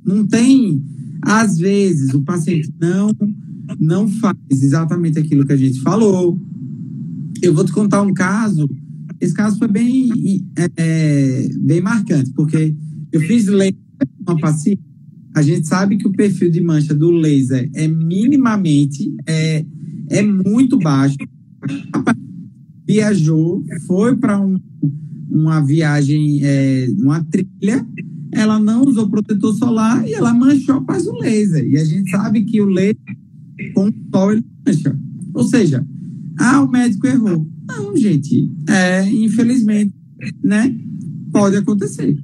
Não tem... Às vezes, o paciente não faz exatamente aquilo que a gente falou. Eu vou te contar um caso. Esse caso foi bem marcante, porque eu fiz laser com uma paciente. A gente sabe que o perfil de mancha do laser é minimamente, é muito baixo. A paciente viajou, foi para uma viagem, uma trilha, ela não usou protetor solar e ela manchou após o laser. E a gente sabe que o laser, com o sol, ele mancha. Ou seja, o médico errou. Não, gente, infelizmente, né, pode acontecer.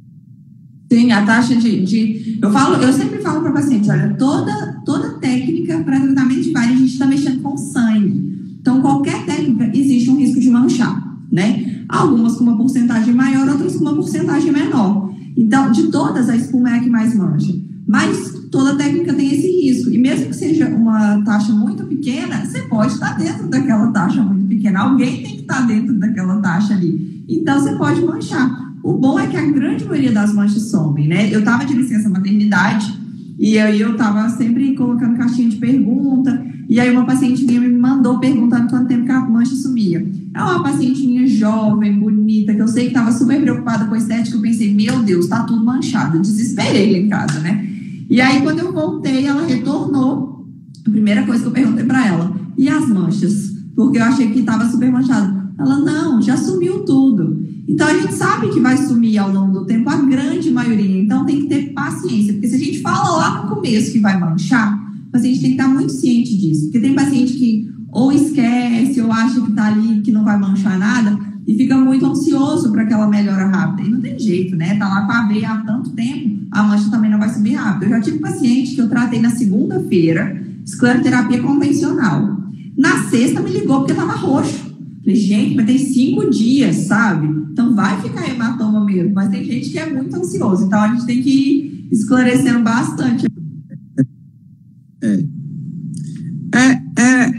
Sim, a taxa eu sempre falo para o paciente, olha, toda técnica para tratamento de vários, a gente está mexendo com sangue. Então, qualquer técnica, existe um risco de manchar, né? Algumas com uma porcentagem maior, outras com uma porcentagem menor. Então, de todas, a espuma é a que mais mancha. Mas toda técnica tem esse risco. E mesmo que seja uma taxa muito pequena, você pode estar dentro daquela taxa muito pequena. Alguém tem que estar dentro daquela taxa ali. Então, você pode manchar. O bom é que a grande maioria das manchas somem, né? Eu estava de licença maternidade e aí eu estava sempre colocando caixinha de pergunta. E aí uma paciente minha me mandou perguntando quanto tempo que a mancha sumia. É uma paciente minha jovem, bonita, que eu sei que estava super preocupada com a estética. Eu pensei, meu Deus, tá tudo manchado. Desesperei lá em casa, né? E aí quando eu voltei, ela retornou. A primeira coisa que eu perguntei para ela, e as manchas? Porque eu achei que estava super manchado. Ela, não, já sumiu tudo. Então, a gente sabe que vai sumir ao longo do tempo, a grande maioria. Então, tem que ter paciência. Porque se a gente fala lá no começo que vai manchar, o paciente tem que estar muito ciente disso. Porque tem paciente que ou esquece, ou acha que está ali, que não vai manchar nada, e fica muito ansioso para aquela melhora rápida. E não tem jeito, né? Está lá com a veia há tanto tempo, a mancha também não vai subir rápido. Eu já tive paciente que eu tratei na segunda-feira, escleroterapia convencional. Na sexta, me ligou porque estava roxo. Falei, gente, mas tem 5 dias, sabe? Então vai ficar hematoma mesmo. Mas tem gente que é muito ansioso. Então a gente tem que ir esclarecendo bastante.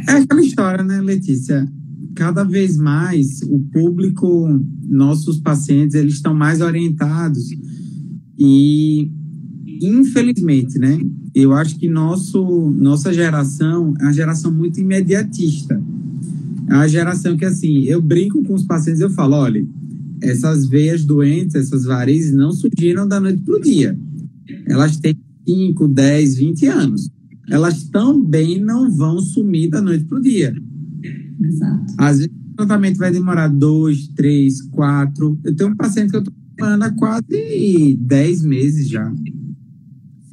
É aquela história, né, Letícia? Cada vez mais o público, nossos pacientes, eles estão mais orientados. E, infelizmente, né, eu acho que nossa geração é uma geração muito imediatista. É uma geração que, assim, eu brinco com os pacientes, eu falo, olha, essas veias doentes, essas varizes não surgiram da noite para o dia. Elas têm 5, 10, 20 anos. Elas também não vão sumir da noite para o dia. Exato. Às vezes o tratamento vai demorar 2, 3, 4. Eu tenho um paciente que eu estou trabalhando há quase 10 meses já.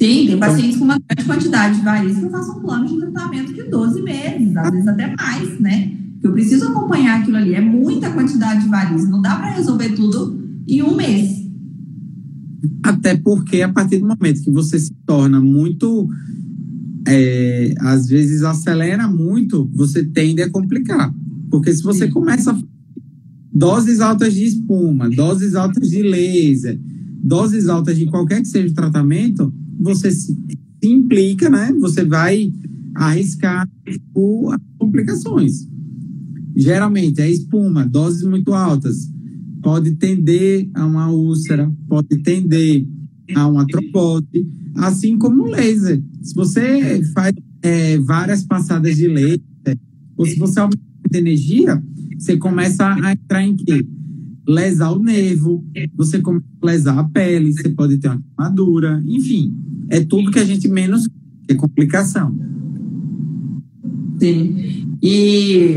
Sim, tem pacientes com uma grande quantidade de varizes que eu faço um plano de tratamento de 12 meses, às vezes até mais, né? Eu preciso acompanhar aquilo ali. É muita quantidade de varizes. Não dá para resolver tudo em 1 mês. Até porque, a partir do momento que você se torna muito... às vezes acelera muito, você tende a complicar. Porque se você começa a doses altas de espuma, doses altas de laser, doses altas de qualquer que seja o tratamento, você se implica, né? Você vai arriscar por complicações. Geralmente, a espuma, doses muito altas, pode tender a uma úlcera, pode tender a uma trombose, assim como o laser. Se você faz várias passadas de laser, ou se você aumenta a energia, você começa a entrar em quê? Lesar o nervo, você começa a lesar a pele, você pode ter uma queimadura, enfim, é tudo que a gente menos quer, é complicação. Sim. E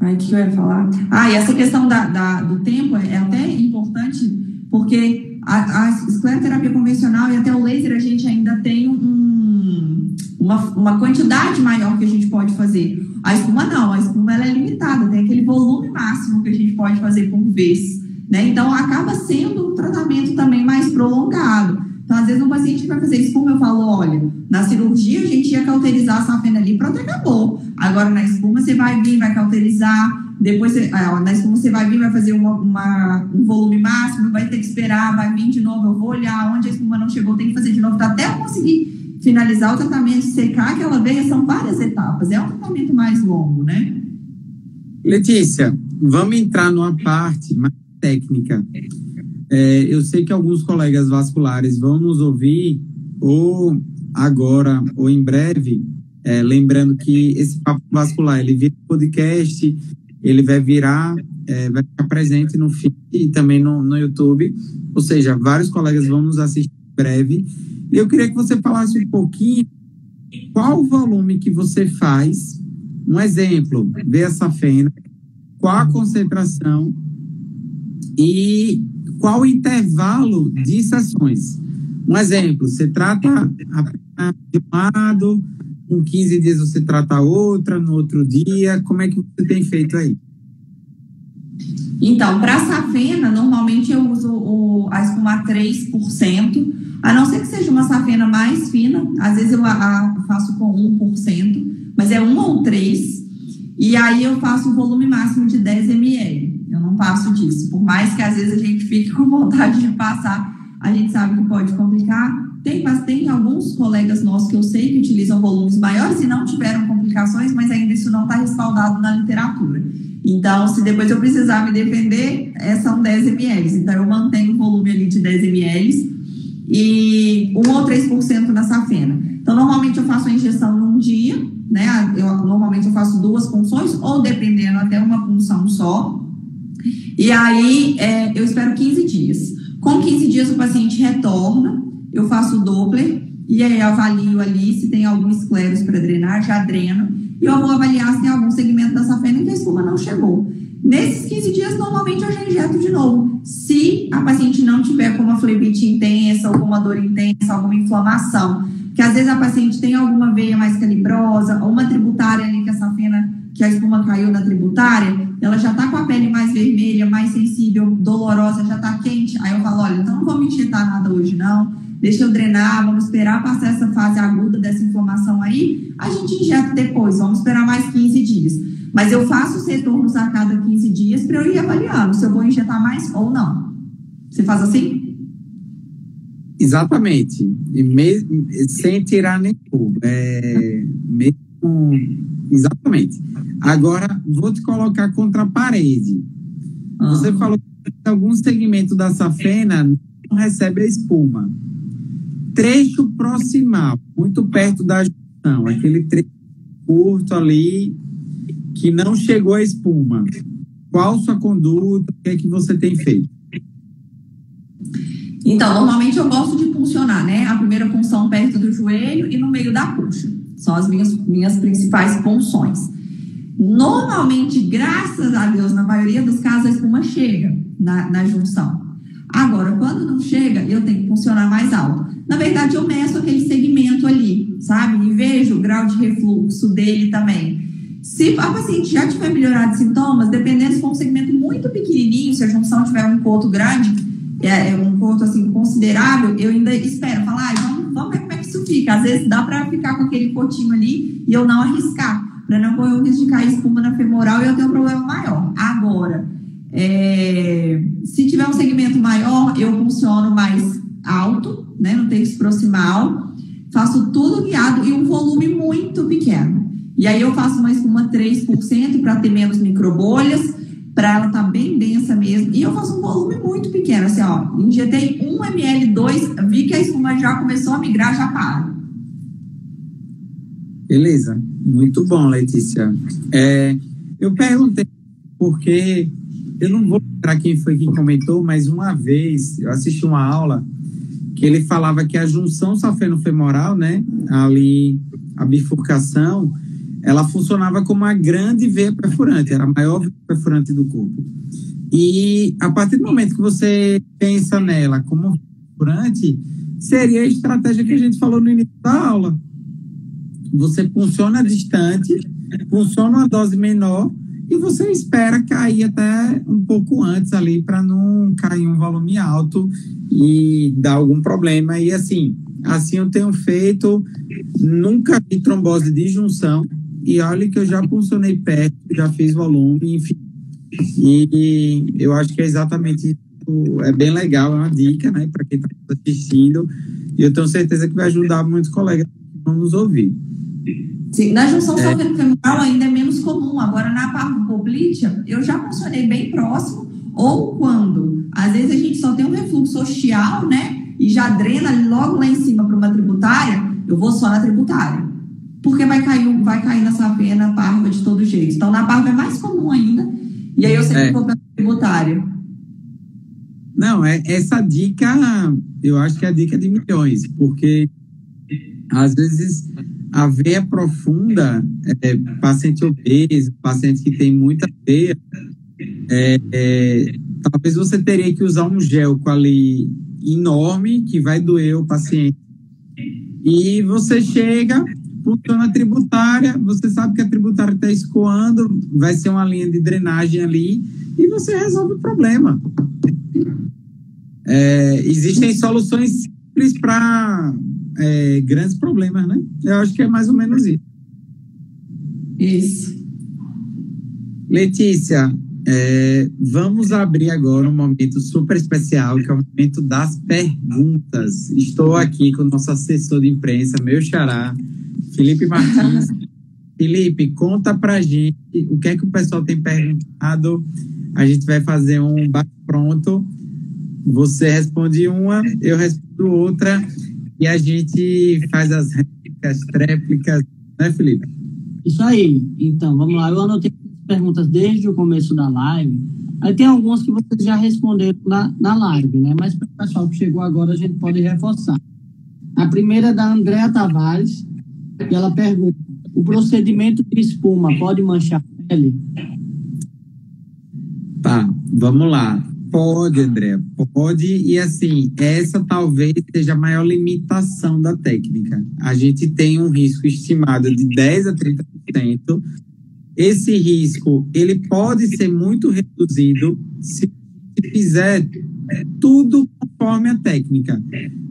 o que eu ia falar? E essa questão do tempo é até importante, porque a escleroterapia convencional e até o laser a gente ainda tem uma quantidade maior que a gente pode fazer. A espuma não, a espuma ela é limitada, tem aquele volume máximo que a gente pode fazer por vez, né? Então acaba sendo um tratamento também mais prolongado. Então, às vezes, um paciente que vai fazer espuma, eu falo, olha, na cirurgia a gente ia cauterizar a safena ali, pronto, acabou. Agora, na espuma, você vai vir, vai cauterizar, depois, na espuma, você vai vir, vai fazer um volume máximo, vai ter que esperar, vai vir de novo, eu vou olhar onde a espuma não chegou, tem que fazer de novo, até eu conseguir finalizar o tratamento, secar aquela veia, são várias etapas, é um tratamento mais longo, né? Letícia, vamos entrar numa parte mais técnica. Eu sei que alguns colegas vasculares vão nos ouvir, ou agora, ou em breve, lembrando que esse papo vascular, ele vira podcast, ele vai virar, vai ficar presente no feed e também no YouTube, ou seja, vários colegas vão nos assistir em breve. E eu queria que você falasse um pouquinho qual o volume que você faz, um exemplo, ver a safena, qual a concentração e qual o intervalo de sessões. Um exemplo, você trata a perna de um lado, com 15 dias você trata a outra, no outro dia, como é que você tem feito aí? Então, para a safena, normalmente eu uso a espuma 3%, a não ser que seja uma safena mais fina, às vezes eu faço com 1%, mas é 1 ou 3%, e aí eu faço um volume máximo de 10 ml. Eu não passo disso, por mais que às vezes a gente fique com vontade de passar, a gente sabe que pode complicar. Tem alguns colegas nossos que eu sei que utilizam volumes maiores e não tiveram complicações, mas ainda isso não está respaldado na literatura. Então, se depois eu precisar me defender, são 10 ml. Então, eu mantenho o volume ali de 10 ml e 1 ou 3% na safena. Então, normalmente eu faço a injeção num dia, né? Normalmente eu faço 2 punções, ou dependendo, até uma punção só. E aí, eu espero 15 dias. Com 15 dias, o paciente retorna, eu faço o Doppler, e aí avalio ali se tem algum escleros para drenar, já dreno, e eu vou avaliar se tem algum segmento da safena em que a espuma não chegou. Nesses 15 dias, normalmente eu já injeto de novo. Se a paciente não tiver com uma flebite intensa, ou com uma dor intensa, alguma inflamação, que às vezes a paciente tem alguma veia mais calibrosa, ou uma tributária ali que a espuma caiu na tributária, ela já está com a pele mais vermelha, mais sensível, dolorosa, já está quente. Aí eu falo, olha, então não vamos injetar nada hoje não, deixa eu drenar, vamos esperar passar essa fase aguda dessa inflamação aí, a gente injeta depois, vamos esperar mais 15 dias. Mas eu faço os retornos a cada 15 dias para eu ir avaliando se eu vou injetar mais ou não. Você faz assim? Exatamente. E sem tirar nem pouco. Exatamente. Agora, vou te colocar contra a parede. Você falou que algum segmento da safena não recebe a espuma. Trecho proximal, muito perto da junção, aquele trecho curto ali que não chegou a espuma. Qual sua conduta? O que é que você tem feito? Então, normalmente eu gosto de puncionar, né? A primeira punção perto do joelho e no meio da coxa. São as minhas principais punções. Normalmente, graças a Deus, na maioria dos casos, a espuma chega na junção. Agora, quando não chega, eu tenho que puncionar mais alto. Na verdade, eu meço aquele segmento ali, sabe? E vejo o grau de refluxo dele também. Se a paciente já tiver melhorado os sintomas, dependendo se for um segmento muito pequenininho, se a junção tiver um coto grande, um coto assim considerável, eu ainda espero, falar, vamos ver como é que isso fica. Às vezes dá para ficar com aquele cotinho ali e eu não arriscar, para não correr o risco de cair espuma na femoral e eu ter um problema maior. Agora, se tiver um segmento maior, eu funciono mais alto, né, no terço proximal. faço tudo guiado e um volume muito pequeno. E aí eu faço uma espuma 3% para ter menos microbolhas, para ela estar bem densa mesmo. E eu faço um volume muito pequeno, assim, ó, injetei 1 ml, 2, vi que a espuma já começou a migrar, já paro. Beleza, muito bom, Letícia. Eu perguntei porque eu não vou lembrar quem foi que comentou, mas uma vez eu assisti uma aula que ele falava que a junção safeno-femoral, né, ali a bifurcação, ela funcionava como uma grande veia perfurante, era a maior veia perfurante do corpo. E a partir do momento que você pensa nela como perfurante, seria a estratégia que a gente falou no início da aula. Você funciona distante, funciona uma dose menor e você espera cair até um pouco antes ali para não cair um volume alto e dar algum problema. E assim eu tenho feito, nunca vi trombose de junção e olha que eu já funcionei perto, já fiz volume, enfim. E eu acho que é exatamente isso, é bem legal, é uma dica, né, para quem está assistindo e eu tenho certeza que vai ajudar muitos colegas que vão nos ouvir. Sim, na junção safeno-femoral ainda é menos comum. Agora, na parvopoplitea, eu já funcionei bem próximo, ou quando, às vezes, a gente só tem um refluxo ostial, né, e já drena logo lá em cima para uma tributária, eu vou só na tributária. Porque vai cair na safena parva de todo jeito. Então, na parva é mais comum ainda, e aí eu sempre vou para a tributária. Não, essa dica, eu acho que é a dica de milhões, porque às vezes a veia profunda, paciente obeso, paciente que tem muita veia, talvez você teria que usar um gel ali enorme, que vai doer o paciente. E você chega, funciona a tributária, você sabe que a tributária está escoando, vai ser uma linha de drenagem ali, e você resolve o problema. Existem soluções simples para grandes problemas, né? Eu acho que é mais ou menos isso. Isso. Letícia, vamos abrir agora um momento super especial, que é o momento das perguntas. Estou aqui com o nosso assessor de imprensa, meu xará, Felipe Martins. Felipe, conta pra gente o que é que o pessoal tem perguntado. A gente vai fazer um bate-pronto. Você responde uma, eu respondo outra e a gente faz as réplicas, né, Felipe? Isso aí. Então, vamos lá. Eu anotei as perguntas desde o começo da live. Aí tem algumas que vocês já responderam na live, né? Mas para o pessoal que chegou agora, a gente pode reforçar. A primeira é da Andréa Tavares, e ela pergunta: o procedimento de espuma pode manchar a pele? Tá, vamos lá. Pode, André, pode. E assim, essa talvez seja a maior limitação da técnica. A gente tem um risco estimado de 10 a 30%. Esse risco, ele pode ser muito reduzido se fizer tudo conforme a técnica.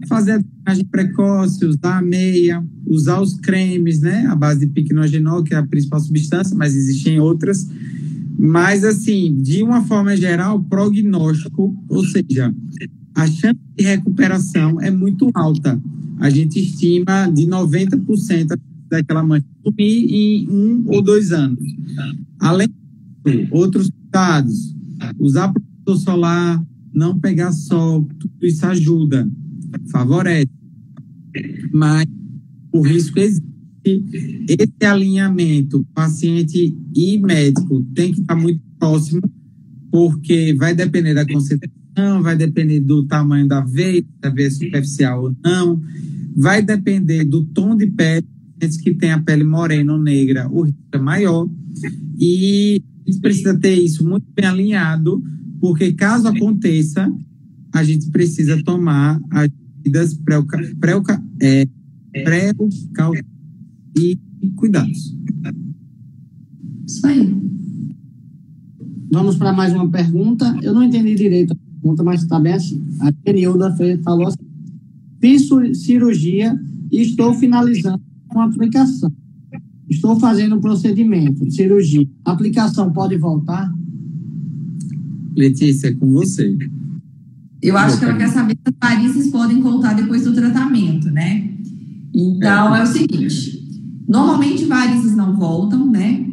Fazer a drenagem precoce, usar a meia, usar os cremes, né? A base de piquenogenol, que é a principal substância, mas existem outras. Mas, assim, de uma forma geral, prognóstico, ou seja, a chance de recuperação é muito alta. A gente estima de 90% daquela mancha sumir em 1 ou 2 anos. Além disso, outros cuidados, usar protetor solar, não pegar sol, tudo isso ajuda, favorece. Mas o risco existe. Esse alinhamento, paciente e médico, tem que estar muito próximo, porque vai depender da concentração, vai depender do tamanho da veia, se a veia é superficial ou não, vai depender do tom de pele. Pacientes que têm a pele morena ou negra, o risco é maior, e a gente precisa ter isso muito bem alinhado, porque caso aconteça, a gente precisa tomar as medidas e cuidados. Isso aí. Vamos para mais uma pergunta. Eu não entendi direito a pergunta, mas está bem assim. A Kenilda falou assim: fiz cirurgia e estou finalizando com a aplicação. Estou fazendo um procedimento de cirurgia. A aplicação pode voltar? Letícia, é com você. Eu acho que ela quer saber se as varizes podem voltar depois do tratamento, né? Então, é o seguinte, normalmente varizes não voltam, né?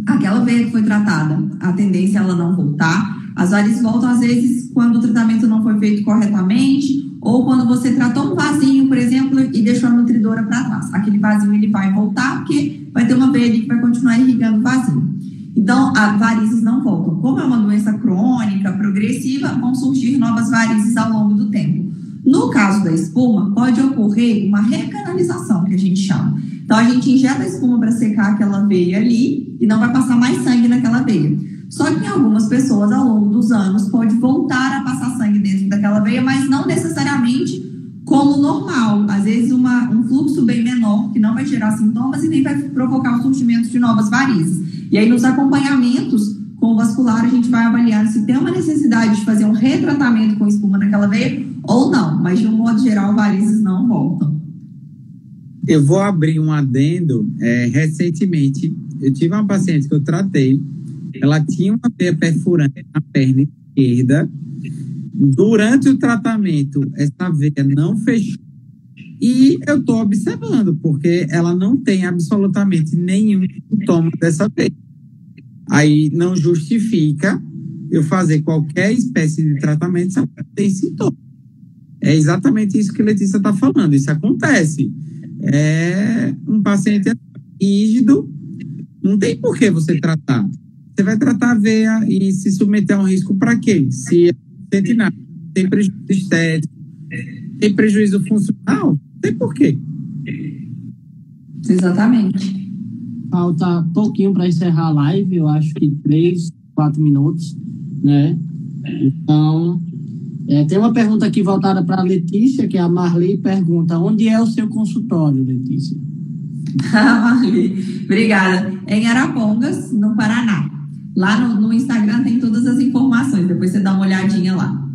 Aquela veia que foi tratada, a tendência é ela não voltar. As varizes voltam, às vezes, quando o tratamento não foi feito corretamente ou quando você tratou um vasinho, por exemplo, e deixou a nutridora para trás. Aquele vasinho ele vai voltar porque vai ter uma veia ali que vai continuar irrigando o vasinho. Então, as varizes não voltam. Como é uma doença crônica, progressiva, vão surgir novas varizes ao longo do tempo. No caso da espuma, pode ocorrer uma recanalização, que a gente chama. Então, a gente injeta a espuma para secar aquela veia ali e não vai passar mais sangue naquela veia. Só que em algumas pessoas, ao longo dos anos, pode voltar a passar sangue dentro daquela veia, mas não necessariamente como normal. Às vezes, um fluxo bem menor, que não vai gerar sintomas e nem vai provocar o surgimento de novas varizes. E aí, nos acompanhamentos com o vascular, a gente vai avaliar se tem uma necessidade de fazer um retratamento com espuma naquela veia ou não. Mas, de um modo geral, varizes não voltam. Eu vou abrir um adendo. Recentemente, eu tive uma paciente que eu tratei. Ela tinha uma veia perfurante na perna esquerda. Durante o tratamento, essa veia não fechou. E eu estou observando, porque ela não tem absolutamente nenhum sintoma dessa veia. Aí não justifica eu fazer qualquer espécie de tratamento se ela não tem sintoma. É exatamente isso que a Letícia está falando. Isso acontece. É um paciente rígido, não tem por que você tratar. Você vai tratar a veia e se submeter a um risco para quê? Se não sente nada, tem prejuízo estético, tem prejuízo funcional, não tem por quê. Exatamente. Falta pouquinho para encerrar a live, eu acho que 3, 4 minutos, né? Então, tem uma pergunta aqui voltada para a Letícia, que é a Marli pergunta: onde é o seu consultório, Letícia? Marli, obrigada. É em Arapongas, no Paraná. Lá no Instagram tem todas as informações, depois você dá uma olhadinha lá.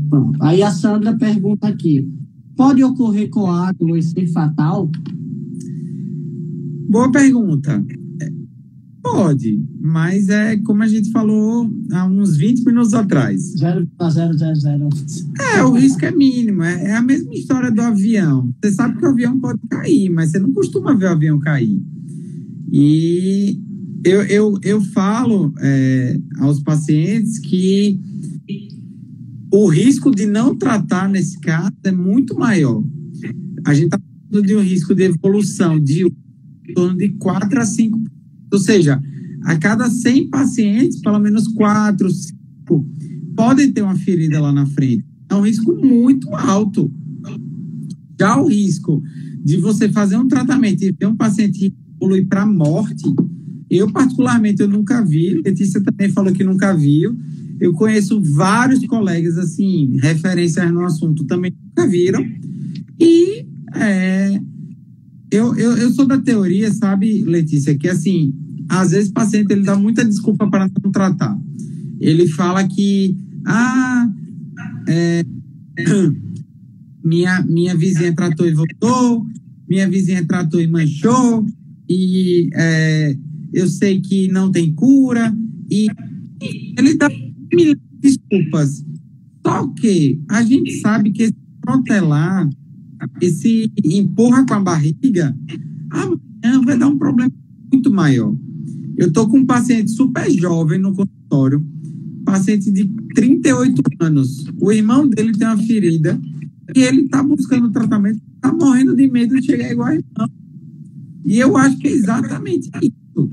Pronto. Aí a Sandra pergunta aqui: pode ocorrer coágulo e ser fatal? Boa pergunta. Pode, mas é como a gente falou há uns 20 minutos atrás. 0,000. O risco é mínimo. É a mesma história do avião. Você sabe que o avião pode cair, mas você não costuma ver o avião cair. E eu falo aos pacientes que o risco de não tratar nesse caso é muito maior. A gente está falando de um risco de evolução de em torno de 4 a 5%. Ou seja, a cada 100 pacientes, pelo menos 4, 5 podem ter uma ferida lá na frente. É um risco muito alto. Já o risco de você fazer um tratamento e ver um paciente evoluir para a morte, eu particularmente eu nunca vi. Letícia também falou que nunca viu. Eu conheço vários colegas, assim, referências no assunto, também nunca viram. E eu sou da teoria, sabe, Letícia, que assim, às vezes o paciente ele dá muita desculpa para não tratar. Ele fala que minha vizinha tratou e voltou, minha vizinha tratou e manchou, e eu sei que não tem cura, e ele dá milhares de desculpas. Só que a gente sabe que esse protelar, esse empurra com a barriga, amanhã vai dar um problema muito maior. Eu estou com um paciente super jovem no consultório, paciente de 38 anos. O irmão dele tem uma ferida e ele está buscando tratamento, está morrendo de medo de chegar igual a irmão. E eu acho que é exatamente isso.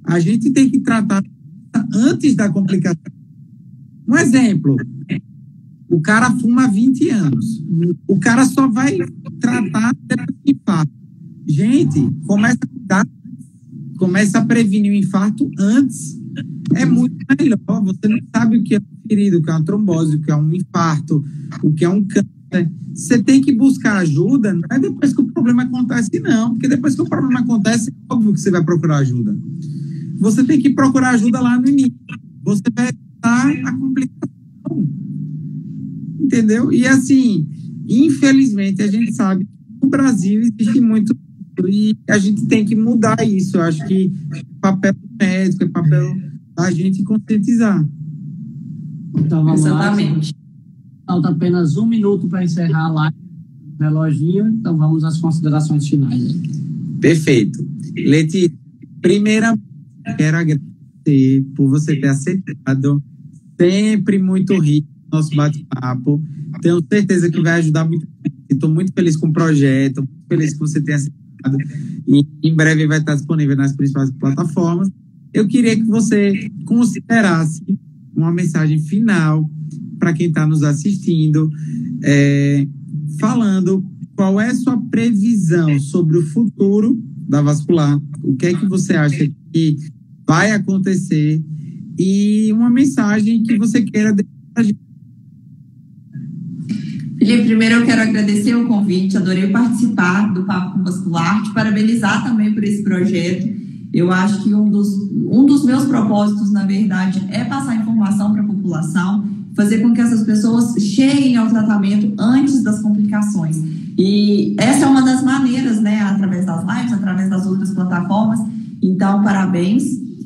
A gente tem que tratar antes da complicação. Um exemplo: o cara fuma há 20 anos. O cara só vai tratar depois do infarto. Gente, começa a cuidar, começa a prevenir o infarto antes. É muito melhor. Você não sabe o que é uma ferida, o que é uma trombose, o que é um infarto, o que é um câncer. Você tem que buscar ajuda, não é depois que o problema acontece, não. Porque depois que o problema acontece, é óbvio que você vai procurar ajuda. Você tem que procurar ajuda lá no início. Você vai evitar a complicação. Entendeu? E assim, infelizmente, a gente sabe que no Brasil existe muito e a gente tem que mudar isso. Eu acho que é papel do médico, é papel da gente conscientizar. Então vamos Exatamente. lá. Falta apenas 1 minuto para encerrar a live. reloginho, então vamos às considerações finais. Perfeito. Letícia, primeiramente, quero agradecer por você ter aceitado. Sempre muito rico o nosso bate-papo. Tenho certeza que vai ajudar muito. Estou muito feliz com o projeto, muito feliz que você tenha aceitado. E em breve vai estar disponível nas principais plataformas. Eu queria que você considerasse uma mensagem final para quem está nos assistindo, falando qual é a sua previsão sobre o futuro da Vascular, o que é que você acha que vai acontecer e uma mensagem que você queira deixar para a gente. Felipe, primeiro eu quero agradecer o convite, adorei participar do Papo com Vascular, te parabenizar também por esse projeto. Eu acho que um dos meus propósitos, na verdade, é passar informação para a população, fazer com que essas pessoas cheguem ao tratamento antes das complicações. E essa é uma das maneiras, né, através das lives, através das outras plataformas. Então, parabéns.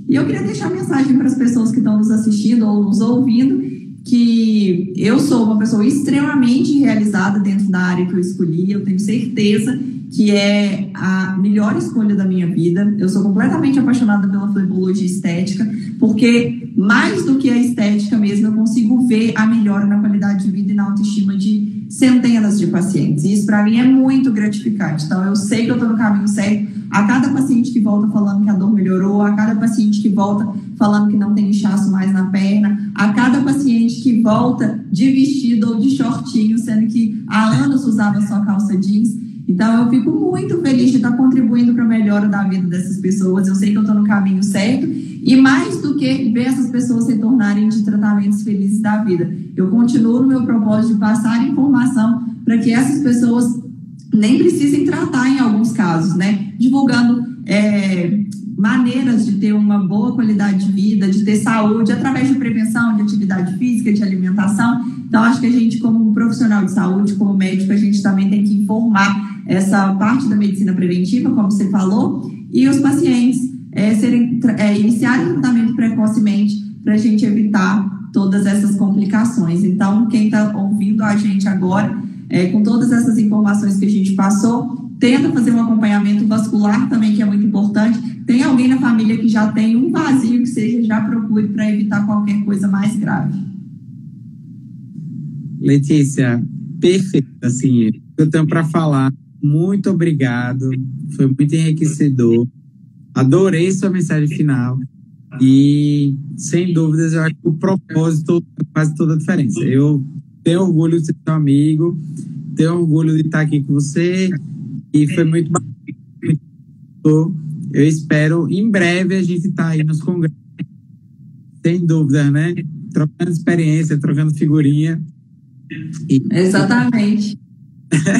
E eu queria deixar a mensagem para as pessoas que estão nos assistindo ou nos ouvindo, que eu sou uma pessoa extremamente realizada dentro da área que eu escolhi. Eu tenho certeza que é a melhor escolha da minha vida. Eu sou completamente apaixonada pela flebologia estética, porque mais do que a estética mesmo, eu consigo ver a melhora na qualidade de vida e na autoestima de centenas de pacientes. E isso para mim é muito gratificante. Então eu sei que eu estou no caminho certo. A cada paciente que volta falando que a dor melhorou, a cada paciente que volta falando que não tem inchaço mais na perna, a cada paciente que volta de vestido ou de shortinho, sendo que há anos usava só calça jeans. Então, eu fico muito feliz de estar contribuindo para a melhora da vida dessas pessoas. Eu sei que eu estou no caminho certo. E mais do que ver essas pessoas se tornarem de tratamentos felizes da vida, eu continuo no meu propósito de passar informação para que essas pessoas nem precisem tratar em alguns casos, né? Divulgando maneiras de ter uma boa qualidade de vida, de ter saúde, através de prevenção, de atividade física, de alimentação. Então, acho que a gente, como um profissional de saúde, como médico, a gente também tem que informar essa parte da medicina preventiva, como você falou, e os pacientes iniciarem o tratamento precocemente para a gente evitar todas essas complicações. Então, quem está ouvindo a gente agora, com todas essas informações que a gente passou, tenta fazer um acompanhamento vascular também, que é muito importante. Tem alguém na família que já tem um vazio, que seja, já procure para evitar qualquer coisa mais grave. Letícia, perfeito. Assim, eu tenho para falar. Muito obrigado. Foi muito enriquecedor. Adorei sua mensagem final. E, sem dúvidas, eu acho que o propósito faz toda a diferença. Eu tenho orgulho de ser seu amigo, tenho orgulho de estar aqui com você. E foi muito bacana. Eu espero, em breve, a gente estar aí nos congressos. Sem dúvida, né? Trocando experiência, trocando figurinha. Exatamente.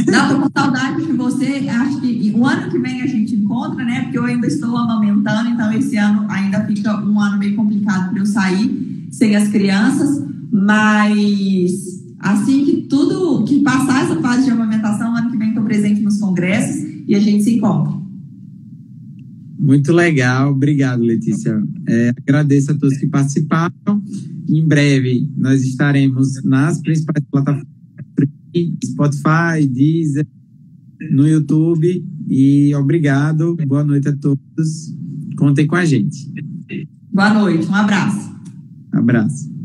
Não, tô com saudade de você. Acho que o ano que vem a gente encontra, né? Porque eu ainda estou amamentando, então esse ano ainda fica um ano meio complicado para eu sair sem as crianças. Mas assim que passar essa fase de amamentação, ano que vem estou presente nos congressos e a gente se encontra. Muito legal, obrigado, Letícia. Agradeço a todos que participaram. Em breve nós estaremos nas principais plataformas, Spotify, Deezer, no YouTube. E obrigado, boa noite a todos. Contem com a gente. Boa noite, um abraço. Abraço.